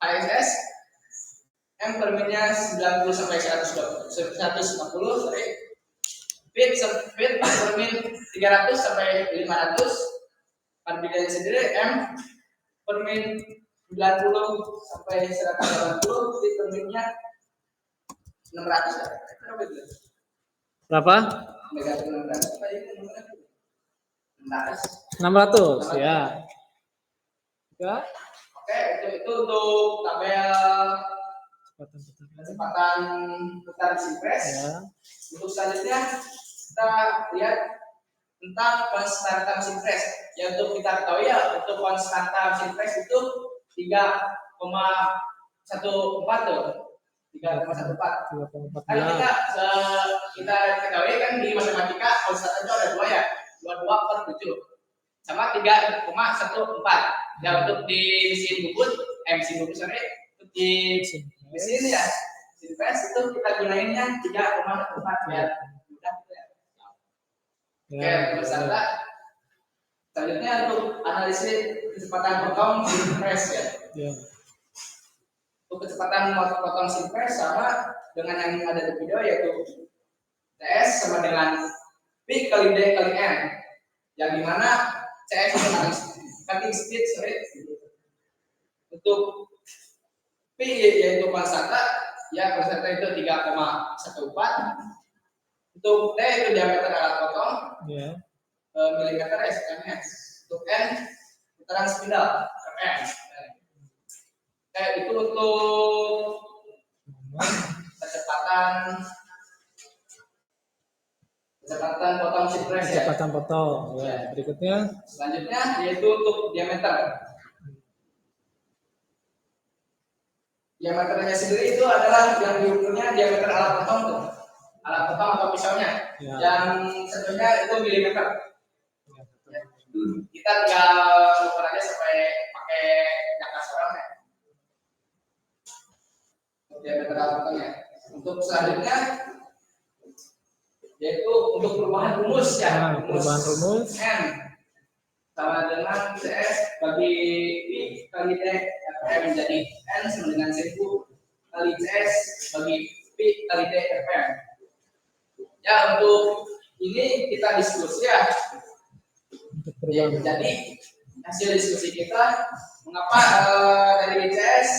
HSS M per minnya 90 sampai 150, bit per min 300 sampai 500. Karbidanya sendiri M per min 90 sampai 180, bit per minnya 600. Berapa itu? Berapa? Negatif 600. Apa itu? 600. 600. Ya. Ya. Oke, itu untuk tabel kecepatan putar mesin press. Ya. Untuk selanjutnya kita lihat tentang konstanta mesin press. Yang untuk kita ketahui ya, untuk konstanta mesin press itu 3,14 tuh. 3,14. 3,14. Kan kita ketahui kan di matematika konstanta itu ada 2 ya, 22 per 7 sama 3,14. Ya untuk di mesin bubut sorry, untuk di mesin ya mesin press itu kita gunainnya 3,14 ya. Mudah gitu ya. Oke, terus selanjutnya untuk analisis kecepatan potong mesin press ya. Ya. Untuk kecepatan potong mesin press sama dengan yang ada di video yaitu CS sama dengan P kali D kali N, yang dimana CS itu cutting speed, sorry. Untuk P yaitu konstanta, ya konstanta itu 3,14. Untuk D itu diameter alat potong, Ya. milimeter SMS. Untuk N putaran spidol RM. Itu untuk kecepatan potong mesin press ya. Kecepatan potong. Ya. Berikutnya. Selanjutnya yaitu untuk diameter. Diameternya sendiri itu adalah yang diukurnya diameter alat potong tuh. Alat potong atau pisaunya. Ya. Yang satunya itu milimeter. Ya. Kita tinggal ukur aja sampai pakai jangka sorongnya. Diameter alat potongnya. Untuk selanjutnya yaitu untuk perubahan rumus ya. Nah, perubahan rumus N sama dengan CS bagi P kali D RPM menjadi N sama dengan 1000 kali CS bagi P kali D RPM. Ya, untuk ini kita diskusi ya. Ya, jadi hasil diskusi kita mengapa dari CS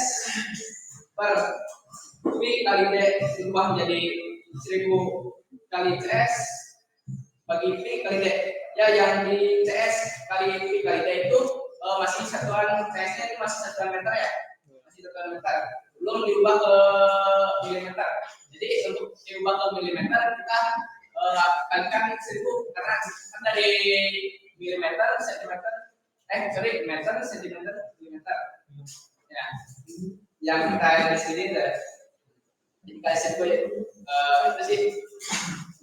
per P kali D berubah menjadi 1000 kali CS bagi P kali D. Ya, yang di CS kali P kali D itu masih satuan CS-nya itu masih satuan meter ya, masih satuan meter, belum diubah ke milimeter. Jadi untuk diubah ke milimeter kita kalikan 1000 karena kan dari milimeter sentimeter meter sentimeter milimeter. Ya, yang kita di sini jadi kasih itu sih.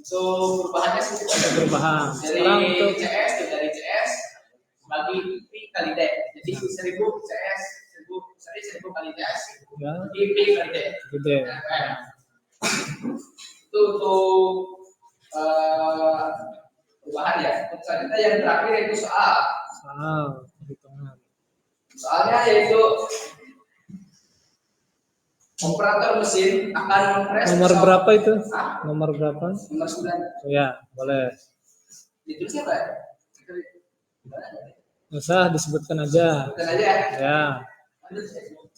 So perubahannya sedikit ada perubahan. Sekarang dari untuk CS dari CS bagi P kali D. Jadi 1000 CS 1000 kali CS ya, bagi P kali D. gede. Itu untuk perubahan ya. Selanjutnya yang terakhir yaitu soal Perhitungan. Soalnya yaitu operator mesin akan mempres Nomor pesawat. berapa itu? Ah, Nomor berapa? nomor 9. Ya, boleh. Ditulisnya apa ya? Nggak usah disebutkan aja. Bukan aja ya. Ya.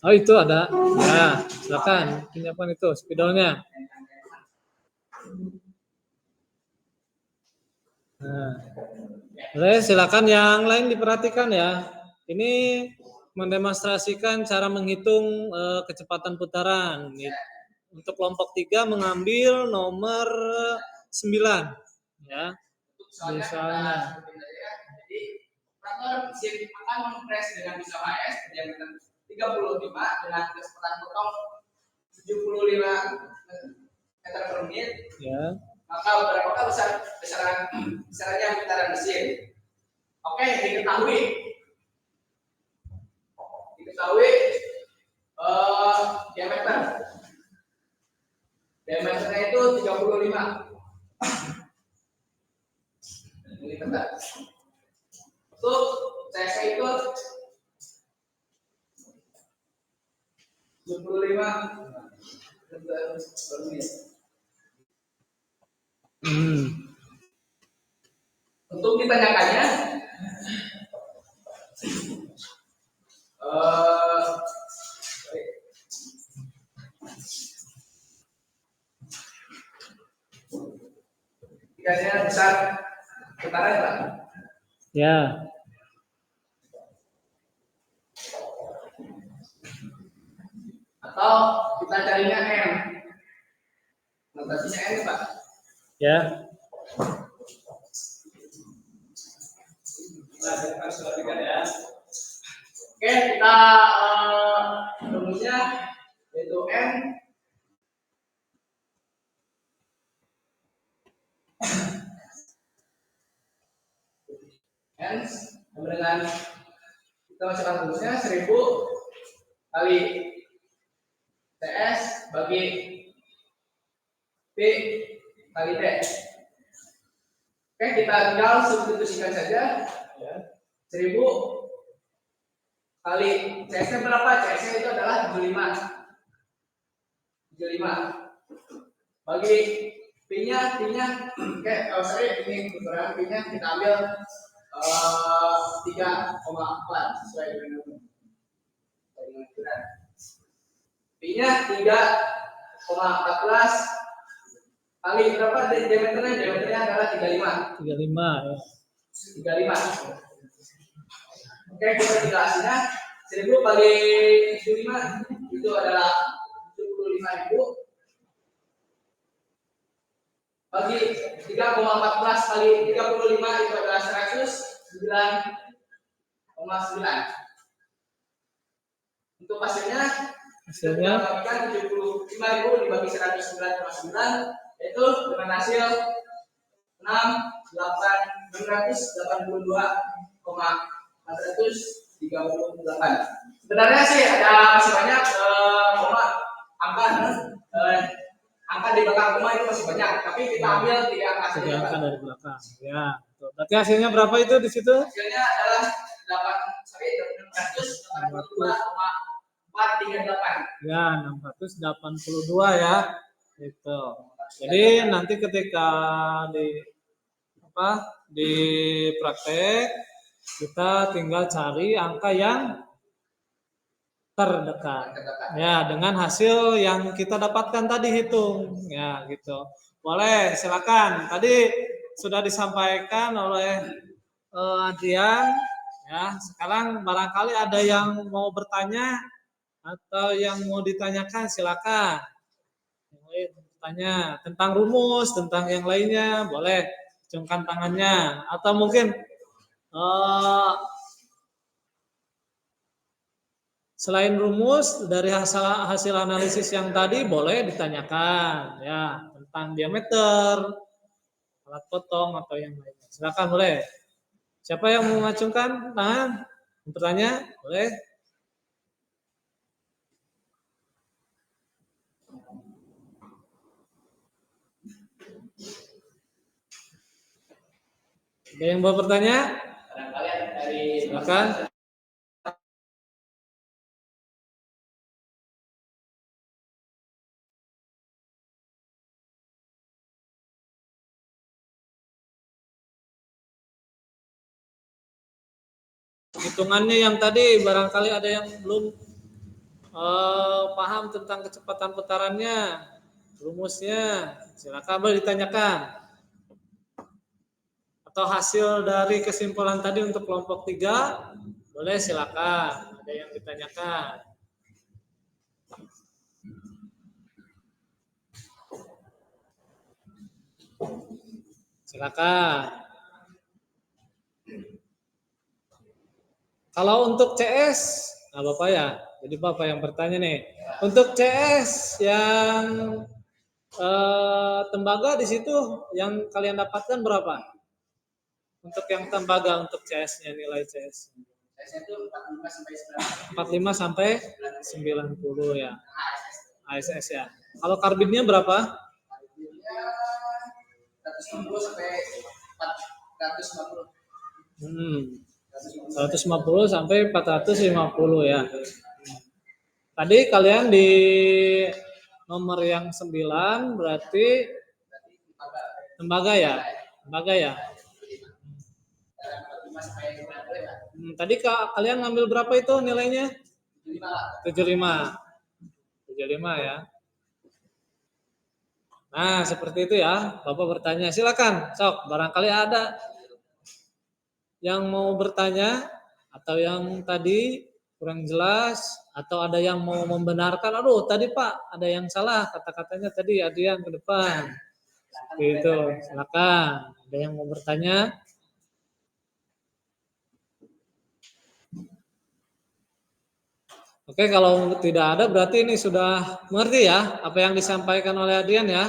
Oh, itu ada. Ya, silakan. Ini apa itu? Spidolnya. Nah. Boleh, silakan yang lain diperhatikan ya. Ini mendemonstrasikan cara menghitung kecepatan putaran. Untuk kelompok 3 mengambil nomor 9 ya. Misalnya Jadi operator mesin akan mempres dengan pisau HS berdiameter 35 dengan kecepatan potong 75 meter per menit. ya. Maka berapakah besarannya putaran mesin? Oke, diketahui diameternya itu 35 milimeter. Untuk CS itu 75 meter per menit. Untuk ditanyakannya tiganya besar putaran Pak. Ya. Atau kita carinya M. Notasinya M Pak. Ya. Ya. Oke, kita rumusnya yaitu N N sama dengan kita masukkan rumusnya 1000 kali TS bagi P kali T. Oke, kita tinggal substitusikan saja. Ya. 1000 kali CS-nya berapa? CS-nya itu adalah 75. 75 bagi P-nya, oke, kalau saya ini ukuran P-nya kita ambil 3,4 sesuai dengan ukuran. P-nya 3,14 kali berapa? Diameternya adalah 35. 35 ya. 35. Oke, kita tinggal hasilnya 1000 kali 75 itu adalah 75.000 bagi 3,14 kali 35 itu adalah 109,9. Untuk hasilnya kita bagikan 75.000 dibagi 109,9 yaitu dengan hasil 682,438. Sebenarnya sih ada masih banyak angka di belakang koma itu masih banyak, tapi kita ambil 3 angka saja. 3 angka dari belakang. Ya, betul. Berarti hasilnya berapa itu di situ? Hasilnya adalah 682,438. Ya, 682 ya. Gitu. Jadi nanti ketika di praktek kita tinggal cari angka yang terdekat. Ya, dengan hasil yang kita dapatkan tadi hitung. Ya, gitu. Boleh, silakan. Tadi sudah disampaikan oleh Adrian. Ya, sekarang barangkali ada yang mau bertanya atau yang mau ditanyakan, silakan. Yang lain bertanya tentang rumus, tentang yang lainnya, boleh acungkan tangannya. Atau mungkin selain rumus dari hasil analisis yang tadi boleh ditanyakan ya tentang diameter, alat potong atau yang lainnya. Silakan boleh. Siapa yang mau mengacungkan tangan? Bertanya? Boleh. Ada yang mau bertanya? Barangkali ada dari Silakan. Hitungannya yang tadi barangkali ada yang belum paham tentang kecepatan putarannya, rumusnya, silakan boleh ditanyakan. Atau hasil dari kesimpulan tadi untuk kelompok 3, boleh silakan. Ada yang ditanyakan. Silakan. Kalau untuk CS, nah Bapak ya, jadi Bapak yang bertanya nih. Untuk CS yang tembaga di situ yang kalian dapatkan berapa? Untuk yang tembaga untuk CS-nya nilai CS. CS itu 45 sampai 90 ya. ASS ya. Kalau karbidnya berapa? Karbidnya 150 sampai 450. 150 sampai 450 ya. Tadi kalian di nomor yang 9 berarti tembaga ya? Tembaga ya? Tadi kalian ngambil berapa itu nilainya? 75 ya. Nah, seperti itu ya. Bapak bertanya, silakan. Sok, barangkali ada yang mau bertanya atau yang tadi kurang jelas atau ada yang mau membenarkan, aduh tadi Pak ada yang salah kata-katanya tadi Adrian ke depan. Gitu, silakan. Ada yang mau bertanya? Oke, kalau tidak ada berarti ini sudah mengerti ya apa yang disampaikan oleh Adrian ya.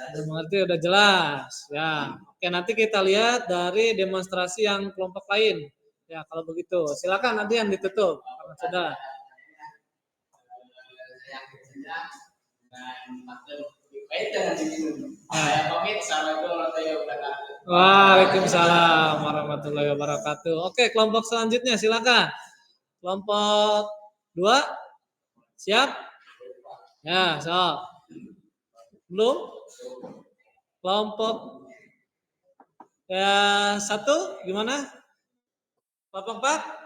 Udah mengerti, udah jelas. Ya, oke, nanti kita lihat dari demonstrasi yang kelompok lain. Ya, kalau begitu, silakan nanti yang ditutup. Karena sudah. Yang ketiga dan maklum baik dengan diminum. Saya pamit. Assalamualaikum warahmatullahi wabarakatuh. Waalaikumsalam warahmatullahi wabarakatuh. Oke, kelompok selanjutnya silakan. Kelompok 2, siap? Ya, so. Belum? Kelompok ya 1 gimana? Kelompok 4?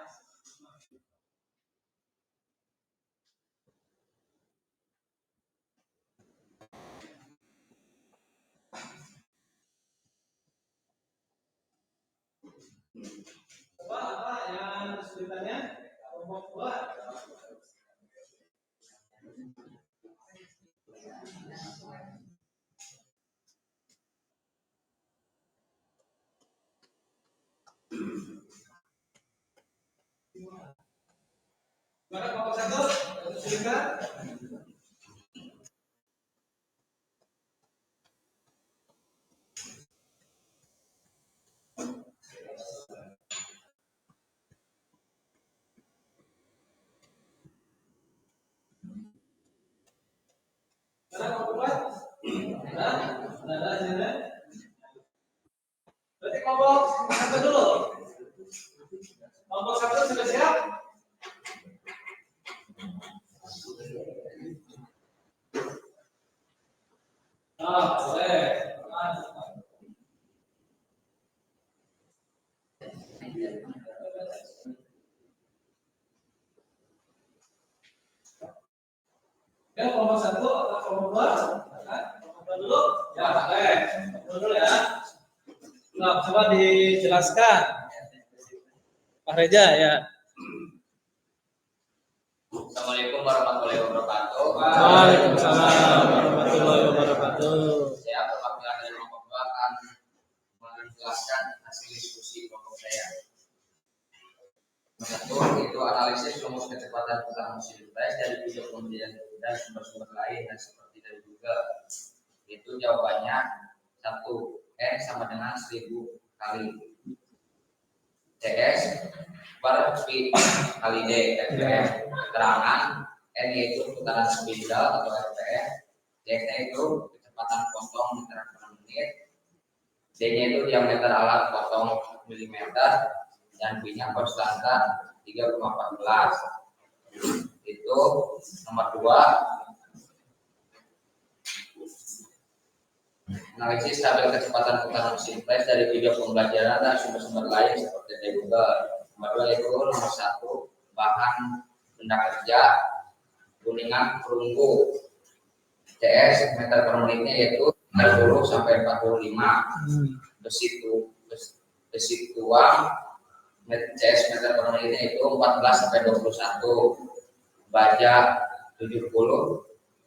Apa yang kesulitannya? Kelompok 2. Gimana kelompok 1? Kesulitan? Gimana kelompok 4? Ada hasilnya? Berarti kelompok 1 dulu. Kelompok 1 sudah siap? Boleh. Ya, kelompok 1 atau kelompok 2? Kelompok 2 dulu? Ya, boleh. Dulu ya. Nah, coba dijelaskan. Pak Reja ya. Assalamualaikum warahmatullahi wabarakatuh. Waalaikumsalam warahmatullahi wabarakatuh. Saya perwakilan dari kelompok 2 akan menjelaskan hasil diskusi kelompok saya. Satu, itu analisis rumus kecepatan putaran mesin flash dari video kemudian dan sumber-sumber lain dan seperti dari Google. Itu jawabannya 1, N sama dengan 1000 kali CS per speed kali D RPM. Keterangan N yaitu putaran spindle atau RPM, D-nya itu kecepatan potong meter per menit, D-nya itu diameter alat potong milimeter, dan B-nya konstanta 3,14. Itu nomor 2. Analisis tabel kecepatan putaran mesin flash dari video pembelajaran dan sumber-sumber lain seperti dari Google. Nomor 2 itu nomor 1, bahan benda kerja kuningan perunggu CS meter per menitnya yaitu 40 sampai 45. Besi tuang CS meter per menitnya itu 14 sampai 21. Baja 70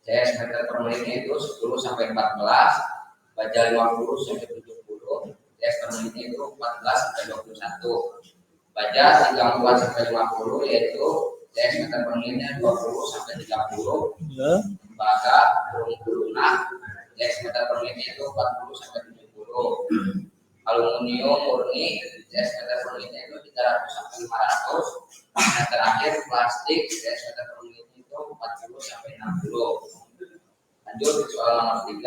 CS meter per menitnya itu 10 sampai 14. Baja 50 sampai 70 CS per menitnya itu 14 sampai 21. Baja 34 sampai 50 yaitu CS meter per menitnya 20 sampai 30. Baga perunggu lunak CS meter per menitnya itu 40 sampai 70. Aluminium murni CS meter per menitnya itu 300 sampai 500. Dan terakhir plastik CS meter per menitnya itu 40 sampai 60. Lanjut ke soal nomor 3.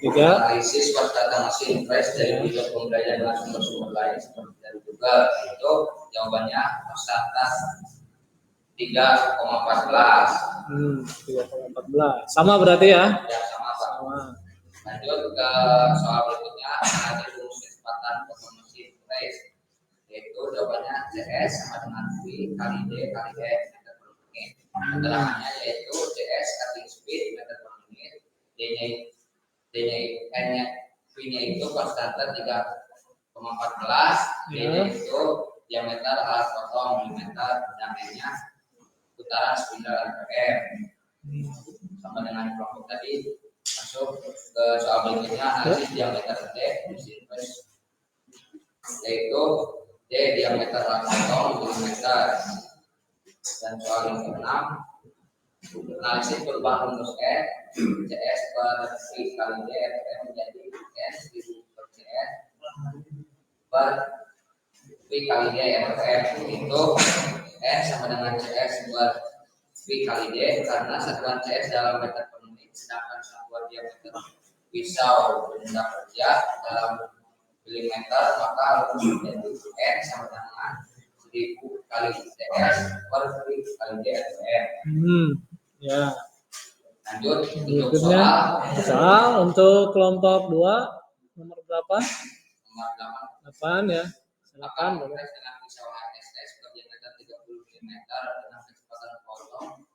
Analisis data mesin flash dari video pembelajaran dan sumber-sumber lain seperti dari Google. Itu jawabannya konstanta 3,14. 3,14. Sama berarti ya? Ya, sama. Lanjut ke soal berikutnya, analisis rumus kecepatan potong mesin flash. Yaitu jawabannya CS sama dengan V kali D kali X meter per menit. Keterangannya yaitu CS cutting speed meter per menit, N-nya V-nya itu konstanta 3,14, D-nya itu diameter alat potong milimeter, dan N-nya putaran spindle RPM. Sama dengan kelompok tadi. Masuk ke soal berikutnya, analisis diameter D mesin flash, yaitu D diameter alat potong milimeter. Dan soal yang ke-6, Analisis perubahan rumus N, CS per V kali D N menjadi N 1000 per CS per V kali D N itu N sama dengan CS per V kali D karena satuan CS dalam meter per menit sedangkan satuan diameter pisau benda kerja dalam milimeter, maka rumus menjadi N sama dengan 1000 kali CS per V kali D N. Ya. Lanjut untuk Berikutnya soal untuk kelompok 2 nomor berapa? nomor 8 8. ya. Silakan Silakan. dengan pisau HSS berdiameter 30 mm dengan kecepatan potong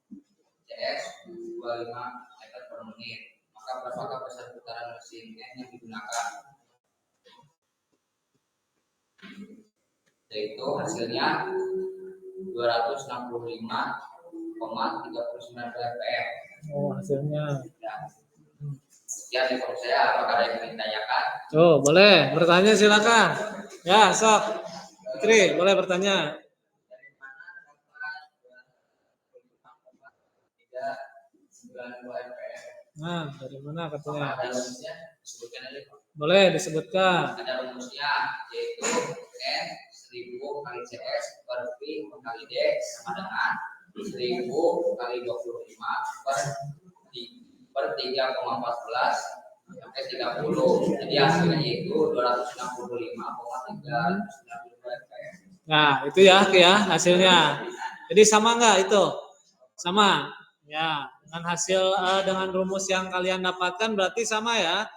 CS 25 meter per menit. Maka berapakah besar putaran mesin N yang digunakan? Yaitu hasilnya 265,39 rpm. Oh, hasilnya. Ya, di saya apakah ada yang ingin ditanyakan? Oh, boleh bertanya silakan. Ya, sok. Fitri, boleh bertanya. Dari mana dapat 392 rpm? Nah, dari mana katanya? Ada rumusnya? Sebutkan aja. Boleh disebutkan. Ada rumusnya yaitu N 1000 kali CS per V kali D sama dengan 1000 kali 25 per 3,14 sampai 30. Jadi hasilnya itu 265,392 rpm. Nah, itu ya hasilnya. Jadi sama nggak itu? Sama. Ya, dengan hasil dengan rumus yang kalian dapatkan berarti sama ya.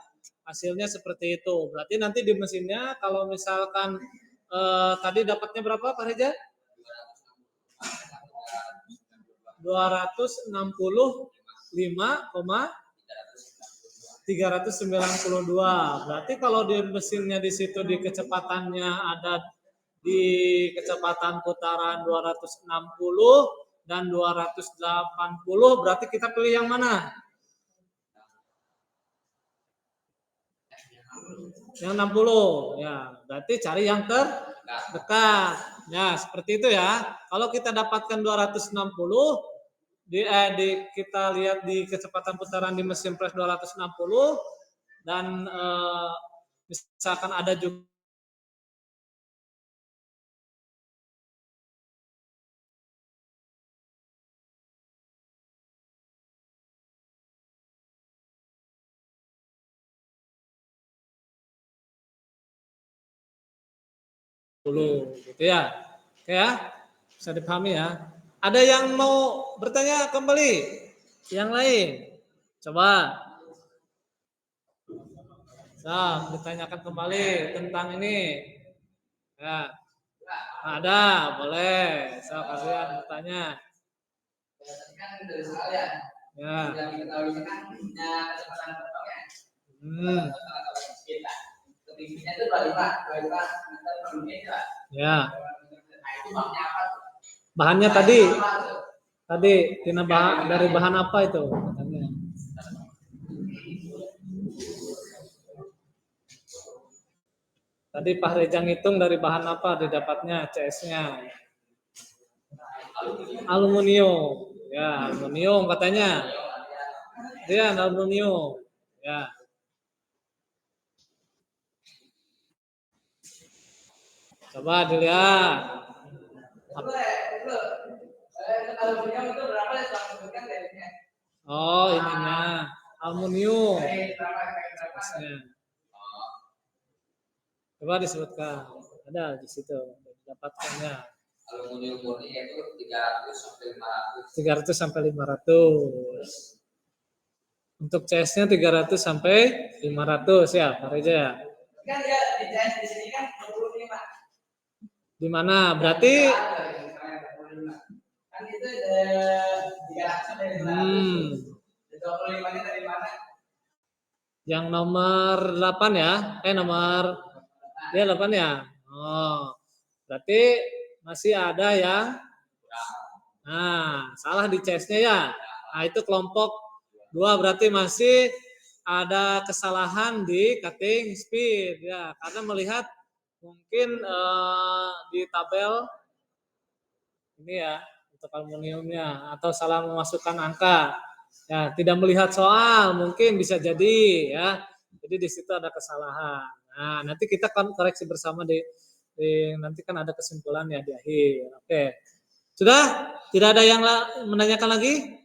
Hasilnya seperti itu. Berarti nanti di mesinnya kalau misalkan tadi dapatnya berapa Pak Reza? 265,392. Berarti kalau di mesinnya di situ di kecepatannya ada di kecepatan putaran 260 dan 280, berarti kita pilih yang mana? Yang 60. Ya, berarti cari yang terdekat. Ya, seperti itu ya. Kalau kita dapatkan 260 kita lihat di kecepatan putaran di mesin pres 260 dan misalkan ada juga gitu ya. Oke ya. Bisa dipahami ya. Ada yang mau bertanya kembali? Yang lain? Coba. Nah, ditanyakan kembali tentang ini. Ya. Ada, boleh. So, kalian bertanya. Kan dari soal ya. Ya. Yang diketahui kan punya kecepatan potongnya. Ketingginya itu 25 meter per menit ya. Ya. Nah, itu bahannya apa tuh? Bahannya tadi dari bahan apa itu? Katanya. Tadi Pak Reza ngitung dari bahan apa didapatnya CS-nya? Aluminium. Ya, aluminium katanya. Dia aluminium. Ya. Coba dilihat. Aluminium itu berapa ya sebutkan dari-nya? Oh, ininya aluminium. CS-nya. Coba disebutkan. Ada di situ dapatkannya. Aluminium murni yaitu 300 300 sampai sampai 500. 500. Untuk CS-nya 300 sampai 500 ya, Pak Reza ya. Kan dia di CS di sini kan 25. Di mana? Berarti kan itu 300 sampai 500. 25-nya dari mana? Yang nomor 8 ya? Nomor dia 8 ya? Oh. Berarti masih ada yang salah di CS-nya ya. Nah, itu kelompok 2 berarti masih ada kesalahan di cutting speed ya, karena melihat mungkin di tabel ini ya, di untuk aluminiumnya atau salah memasukkan angka. Ya, tidak melihat soal mungkin bisa jadi ya. Jadi di situ ada kesalahan. Nah, nanti kita akan koreksi bersama di nanti kan ada kesimpulan ya di akhir. Oke. Sudah? Tidak ada yang menanyakan lagi?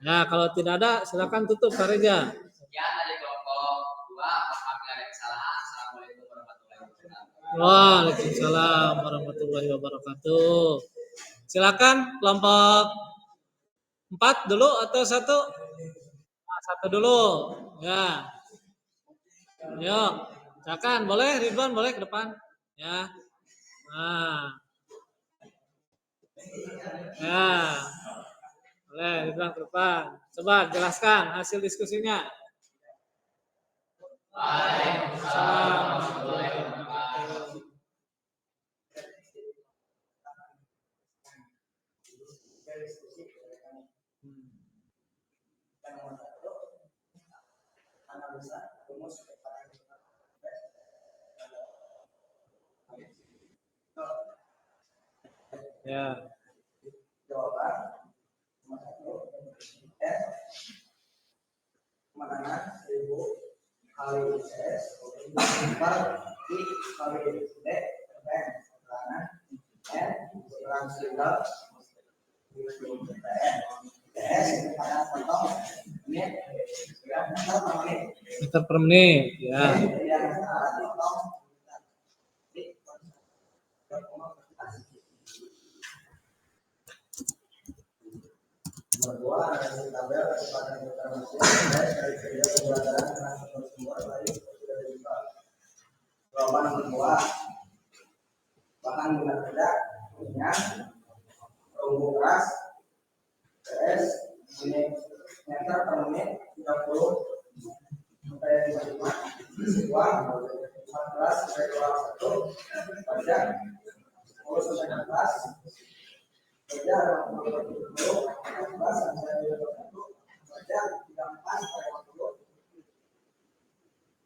Nah, kalau tidak ada silakan tutup Kak Reja. Sekian dari kelompok 2. Apabila ada kesalahan, assalamualaikum warahmatullahi wabarakatuh. Waalaikumsalam warahmatullahi wabarakatuh. Silakan kelompok 4 dulu atau 1? Nah, 1 dulu. Ya. Yuk. Silakan, boleh Ridwan, boleh ke depan. Ya. Nah. Ya. Boleh Ridwan ke depan. Coba jelaskan hasil diskusinya. Waalaikumsalam warahmatullahi wabarakatuh. Ya. Jawaban nomor 1 menengah 1000 kali S per I kali D dan keterangan N kurang simbol S pada potong menit Meter per menit. Ya. yang potong Nomor 2 ada di tabel kecepatan putar mesin dari kerja pembelajaran transport sumber dari sudah dibuka. Jawaban nomor 2 bahan guna kerja minyak perunggu keras PS meter per menit 30 sampai 55 uang 14 sampai 21 pajak 10 sampai 16 kerja 20 sampai 21 kerja 34 sampai 40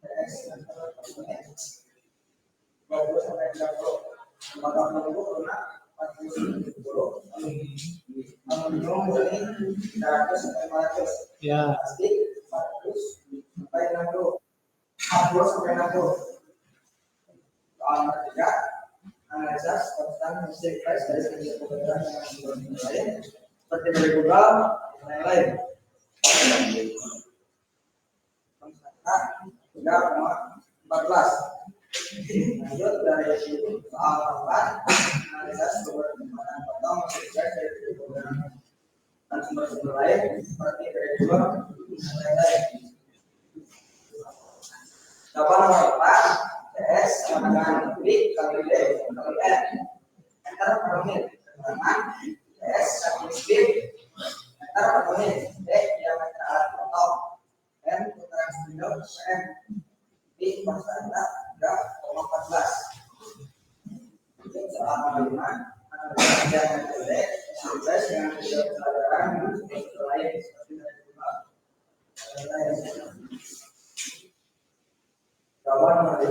PS 20 sampai 30 maka menunggu karena 40 aluminium dari 300 sampai 400 Ya. plastik 400 sampai 60 40 sampai 60 soal nomor 3 analisa konstan mesin price dari segi kebenaran dengan sumber lain seperti dari Google dan lain-lain. Konstanta 3,14. Lanjut dari soal 4 analisa sumber kebenaran potong mesin price dari segi kebenaran dan sumber lain seperti dari Google dan lain-lain. Jawaban nomor 4 PS sama dengan B kali D kali N meter per menit. Keterangan PS kali B meter per menit. D diameter alat potong. N putaran spidol M. B konstanta 3,14. Soal nomor 5 analisa diameter D sukses dengan video pelajaran dengan sumber lain seperti dari Google. Jawaban nomor 5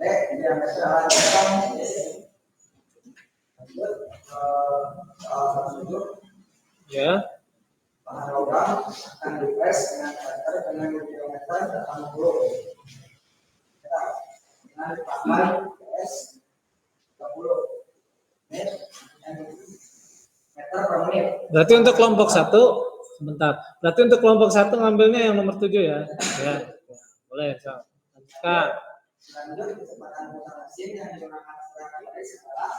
diameter alat potong. Lanjut soal tersebut Ya. bahan logam akan dipres dengan cutter dengan diameter 80 dengan dipakai PS 30 meter per menit. Berarti untuk kelompok 1 sebentar. Berarti untuk kelompok 1 ngambilnya yang nomor 7 ya. Ya. Boleh, so. Lanjutkan. Lanjut kecepatan putar mesin yang digunakan secara garis adalah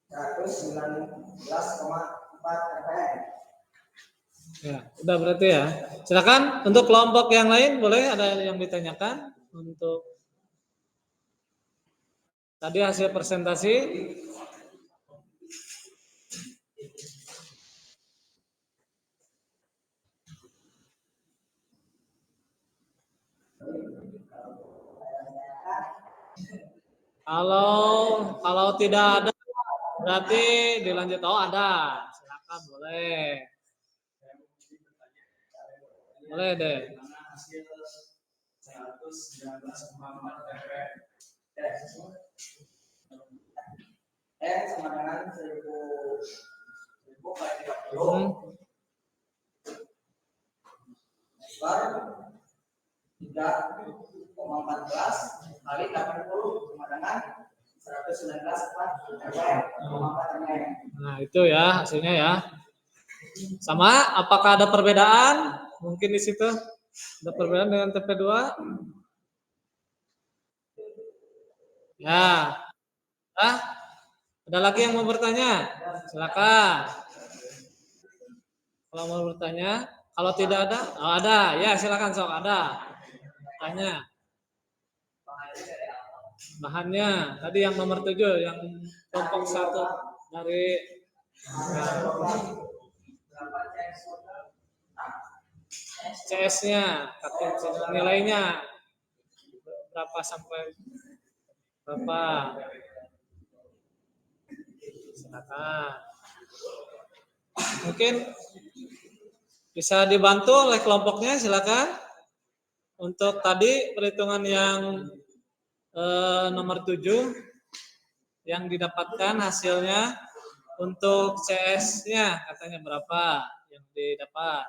119,4 rpm. Ya, udah berarti ya. Silakan untuk kelompok yang lain boleh ada yang ditanyakan untuk tadi hasil presentasi. Kalau tidak ada berarti dilanjut. Oh, ada. Silakan boleh. Boleh deh. Hasil 119,4 rpm. sama dengan 1000 kali 30 per 3,14 kali 80 sama dengan 119,4 mm. Nah, itu ya hasilnya ya. Sama, apakah ada perbedaan? Mungkin di situ ada perbedaan dengan TP2? Ya. Ah, ada lagi yang mau bertanya? Silakan. Kalau mau bertanya, kalau tidak ada, oh ada, ya silakan sok ada. Tanya. Bahannya tadi yang nomor 7, yang kelompok 1 dari CS-nya, nilainya berapa sampai berapa? Silakan. Mungkin bisa dibantu oleh kelompoknya, silakan. Untuk tadi perhitungan yang nomor 7 yang didapatkan hasilnya untuk CS-nya katanya berapa yang didapat?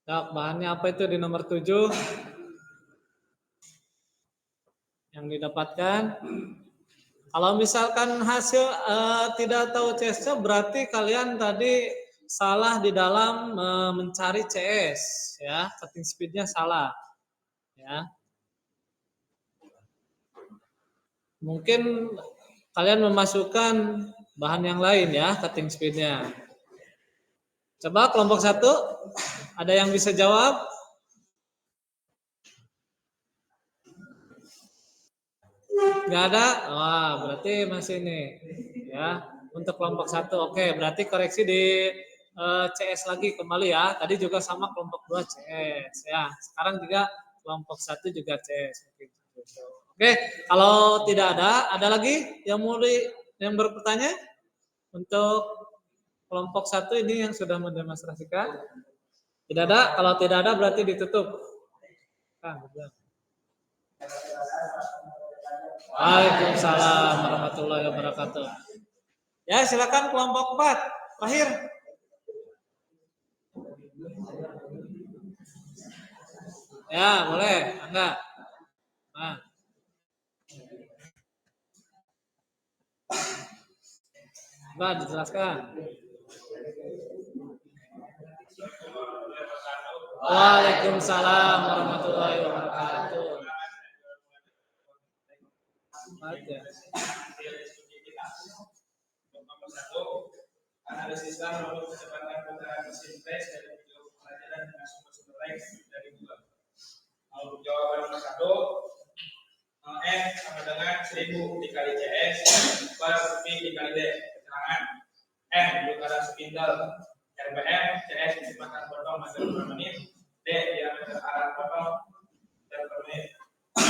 Nah, bahannya apa itu di nomor 7 yang didapatkan? Kalau misalkan hasil tidak tahu CS-nya, berarti kalian tadi salah di dalam mencari CS, ya, cutting speed-nya salah, ya. Mungkin kalian memasukkan bahan yang lain ya, cutting speed-nya. Coba kelompok 1, ada yang bisa jawab? Nggak ada? Wah, berarti masih ini ya. Untuk kelompok 1, oke, berarti koreksi di CS lagi kembali ya. Tadi juga sama kelompok 2 CS ya. Sekarang juga kelompok 1 juga CS. Oke, kalau tidak ada lagi yang mau yang bertanya untuk kelompok 1 ini yang sudah mendemonstrasikan? Tidak ada? Kalau tidak ada berarti ditutup. Waalaikumsalam warahmatullahi wabarakatuh. Ya, silakan kelompok 4. Terakhir. Ya, boleh. Angga. Nah. Mbak, dijelaskan. Waalaikumsalam warahmatullahi wabarakatuh. Analisislah lalu kecepatan putaran mesin flash dari video pelajaran dengan sumber-sumber lain dari Google. Lalu jawaban nomor 1, N sama dengan 1000 dikali CS per P dikali D. Keterangan N lingkaran spindle, RPM, CS kecepatan potong meter per menit, D diameter arah potong meter per menit.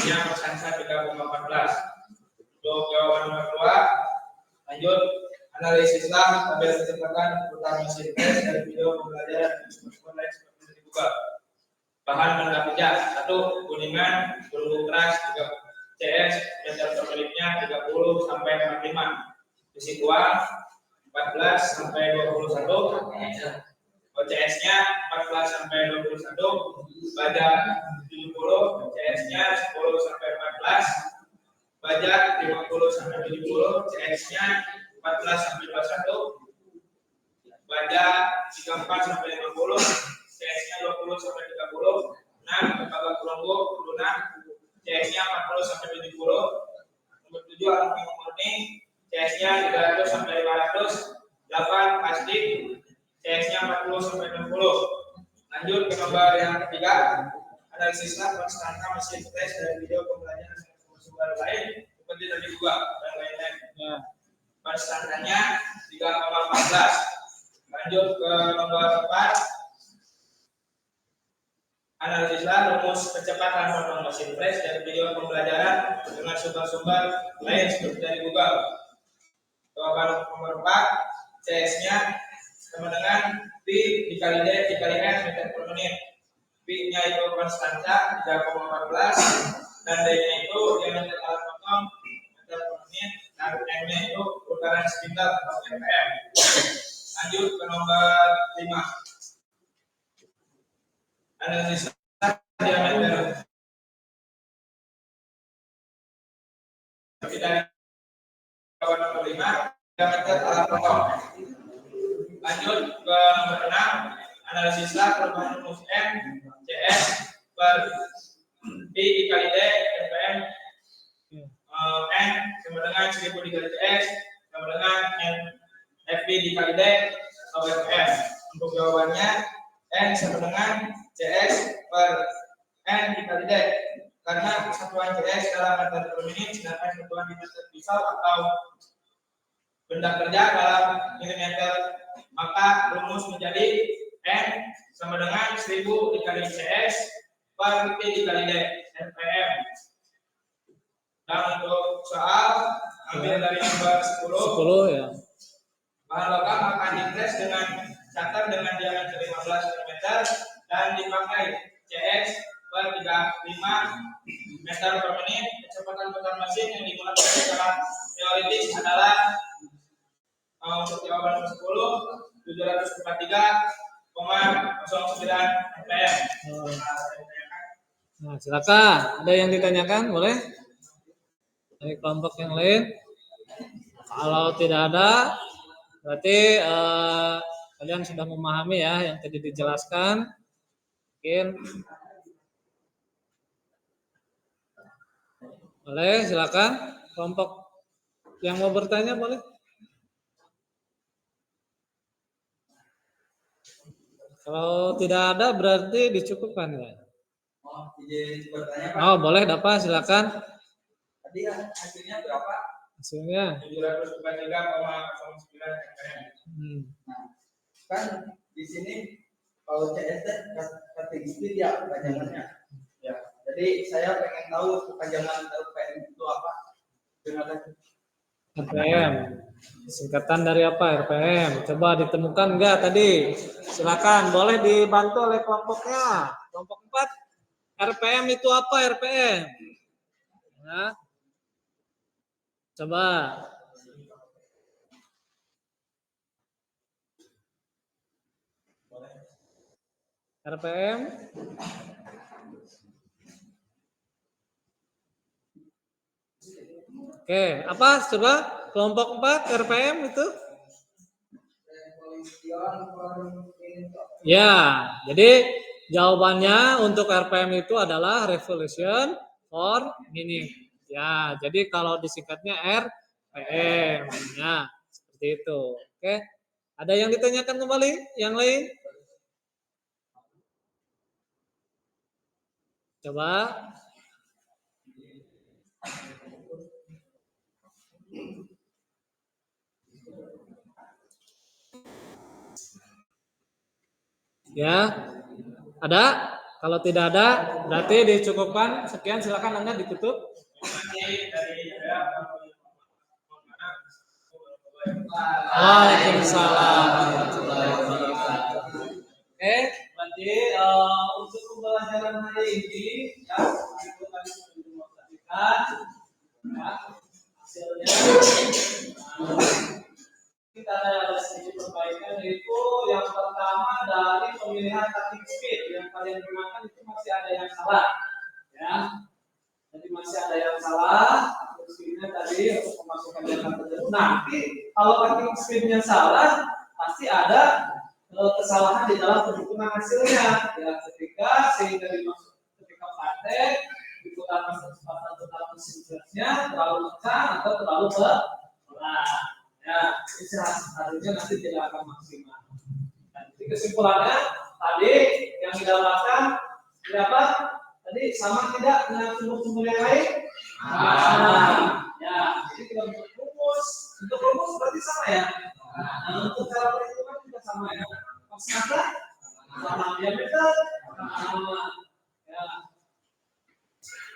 Yang persentase 3,14. Untuk jawaban nomor 2, lanjut. Analisislah tabel kecepatan putaran mesin flash dari video pembelajaran dan sumber-sumber lain seperti dari Google. Bahan benda kerja 1, kuningan, peluru keras 3 CS, meter per menitnya 30 sampai 45. Besi tua 14 sampai 21. CS-nya 14 sampai 21. Baja 70, CS-nya 10 sampai 14. Baja 50 sampai 70, CS-nya 14 sampai 21. Baja 34 sampai 50, CS-nya 20 sampai 30. 6, lembaga perunggu 26, CS-nya 40 sampai 70. Nomor 7, aluminium murni, CS-nya 300 sampai 500. 8, plastik, CS-nya 40 sampai 60. Lanjut ke nomor yang ketiga, analisislah konstanta mesin flash dari video pembelajaran sumber lain seperti tadi juga dan lain-lain. Konstantanya 3,14. Lanjut ke nomor 4. Analisislah rumus kecepatan potong mesin flash dari video pembelajaran dengan sumber-sumber lain seperti dari Google. Jawaban nomor 4, CS-nya sama dengan P dikali D dikali N meter per menit. P-nya itu konstanta 3,14 dan D-nya itu diameter alat potong meter per menit dan M-nya itu putaran spindle atau RPM. Lanjut ke nomor 5. Analisis diameter. Dari jawaban nomor 5, diameter alat potong. Lanjut ke nomor 6, analisislah perubahan rumus M CS per D dikali D RPM N sama dengan 1000 dikali CS sama dengan N FB dikali D atau RPM. Untuk jawabannya N sama dengan CS per N dikali D, karena satuan CS dalam meter per menit sedangkan satuan di meter pisau atau benda kerja dalam milimeter, maka rumus menjadi N sama dengan 1000 dikali CS per P dikali D RPM. Dan untuk soal ambil dari nomor 10 ya. bahan logam akan dipres dengan catar dengan diameter 15 cm dan dipakai CS per 35 meter per menit. Kecepatan putar mesin yang digunakan secara teoritis adalah untuk jawaban 10 743,09 RPM. Nah, silakan. Ada yang ditanyakan? Boleh? Dari kelompok yang lain? Kalau tidak ada, berarti kalian sudah memahami ya yang tadi dijelaskan. Mungkin boleh, silakan. Kelompok yang mau bertanya boleh. Kalau tidak ada berarti dicukupkan ya. Oh, izin bertanya Pak. Oh, boleh dapat silakan. Tadi hasilnya berapa? Hasilnya 743,09 RPM. Nah, kan di sini kalau CS strategi speed ya kepanjangannya. Ya. Jadi saya pengen tahu kepanjangan RPM itu apa? Terima kasih. RPM. Singkatan dari apa RPM? Coba ditemukan enggak tadi? Silakan, boleh dibantu oleh kelompoknya. Kelompok 4. RPM itu apa RPM? Nah, coba. RPM. Oke, apa? Coba kelompok 4 RPM itu? Ya, jadi jawabannya untuk RPM itu adalah revolution per minute. Ya, jadi kalau disingkatnya RPM. Ya, seperti itu. Oke. Ada yang ditanyakan kembali? Yang lain? Coba. Ya, ada? Kalau tidak ada, berarti dicukupkan. Sekian, silakan Anda ditutup. Waalaikumsalam. Oke, berarti untuk pembelajaran hari ini ya itu tadi sudah didemonstrasikan ya hasilnya. Kita ada sedikit perbaikan, yaitu yang pertama dari pemilihan cutting speed yang kalian gunakan itu masih ada yang salah ya. Jadi masih ada yang salah. Speednya tadi untuk memasukkan data tersebut. Nanti kalau cutting speednya salah, pasti ada kesalahan di dalam perhitungan hasilnya. Ya, sehingga dimaksud ketika praktek diputarkan kecepatan total mesin gasnya terlalu kencang atau terlalu pelan. Ya, ini harusnya nanti tidak akan maksimal. Dan jadi kesimpulannya tadi yang didapatkan berapa? Tadi sama tidak dengan sumber-sumber yang lain? Ya, jadi kita untuk rumus berarti sama ya. Nah, untuk cara perhitungan juga sama ya. Konstanta, sama diameter, sama. Ya.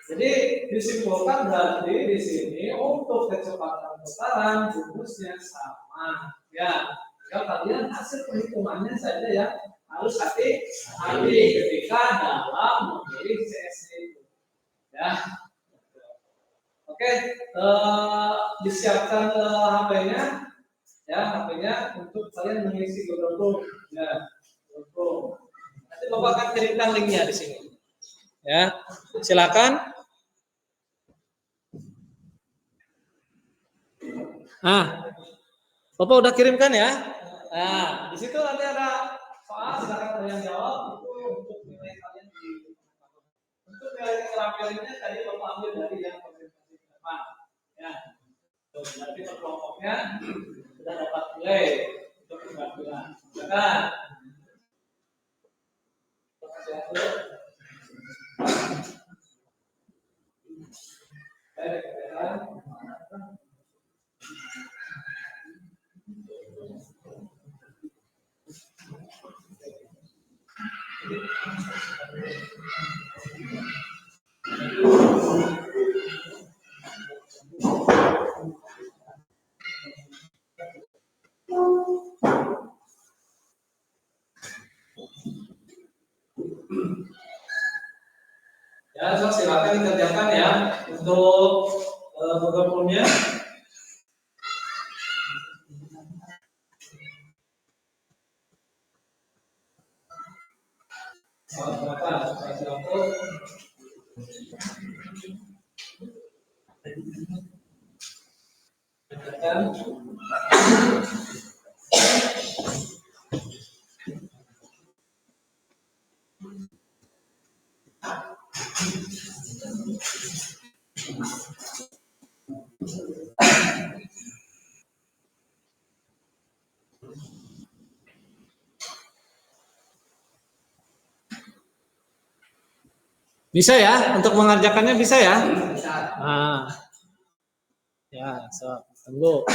Jadi disimpulkan berarti di sini untuk kecepatan putaran rumusnya sama. Ya, tinggal kalian hasil perhitungannya saja ya harus hati-hati ketika dalam memilih CSC itu. Ya, oke, disiapkan HP-nya, ya HP-nya untuk kalian mengisi Google Chrome. Ya, Google Chrome. Nanti Bapak akan kirimkan linknya di sini. Ya, silakan. Nah, Bapak udah kirimkan ya. Nah, di situ nanti ada soal, silakan kalian jawab. Itu untuk nilai kalian di untuk nilai keterampilannya tadi Bapak ambil dari yang presentasi ke depan. Ya, berarti per kelompoknya sudah dapat nilai untuk keterampilan. Silakan. Terima kasih. Ya, so, silakan dikerjakan ya untuk Google Form-nya. Bisa ya, untuk mengerjakannya bisa ya. Nah, ya, so, tunggu.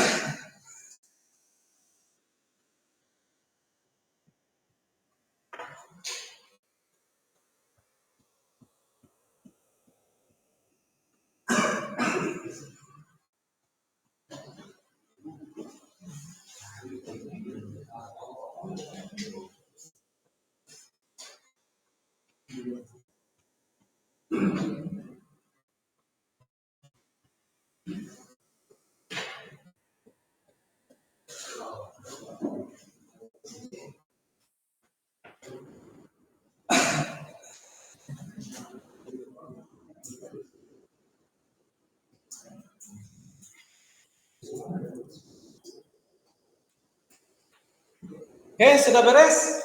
Oke, sudah beres?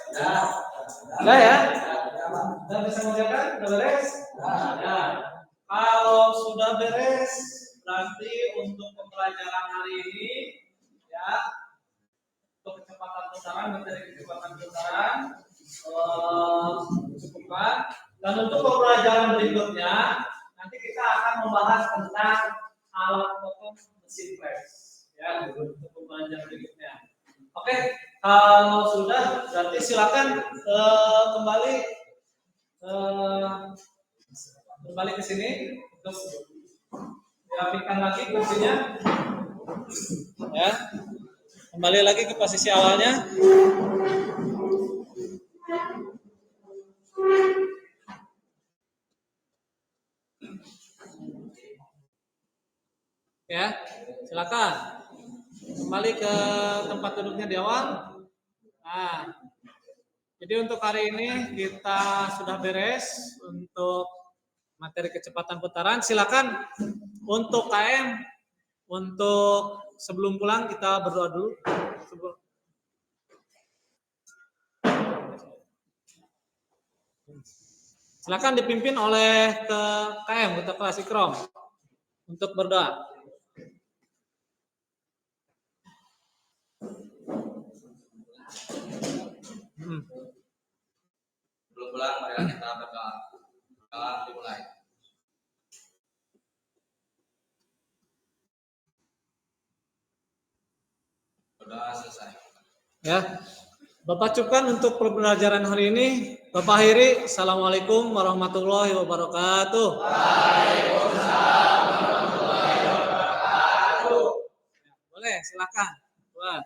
Sudah ya? Sudah bisa mengerjakan? Sudah beres? Ya. Kalau sudah beres, berarti untuk pembelajaran hari ini, ya, untuk kecepatan putaran, materi kecepatan putaran, cukupkan. Dan untuk pembelajaran berikutnya, nanti kita akan membahas tentang alat potong mesin press. Ya, untuk pembelajaran berikutnya. Oke, kalau sudah, berarti silakan kembali ke sini untuk dirapikan lagi kursinya. Ya, kembali lagi ke posisi awalnya. Ya, silakan kembali ke tempat duduknya di awal. Nah, jadi untuk hari ini kita sudah beres untuk materi kecepatan putaran. Silakan untuk KM, untuk sebelum pulang kita berdoa dulu. Silakan dipimpin oleh ke KM, Ketua Kelas Ikrom, untuk berdoa. Belum pulang, marilah kita berdoa. Doa dimulai. Berdoa selesai. Ya, Bapak cukupkan untuk pembelajaran hari ini. Bapak akhiri. Assalamualaikum warahmatullahi wabarakatuh. Waalaikumsalam warahmatullahi wabarakatuh. Boleh, silakan. Wah.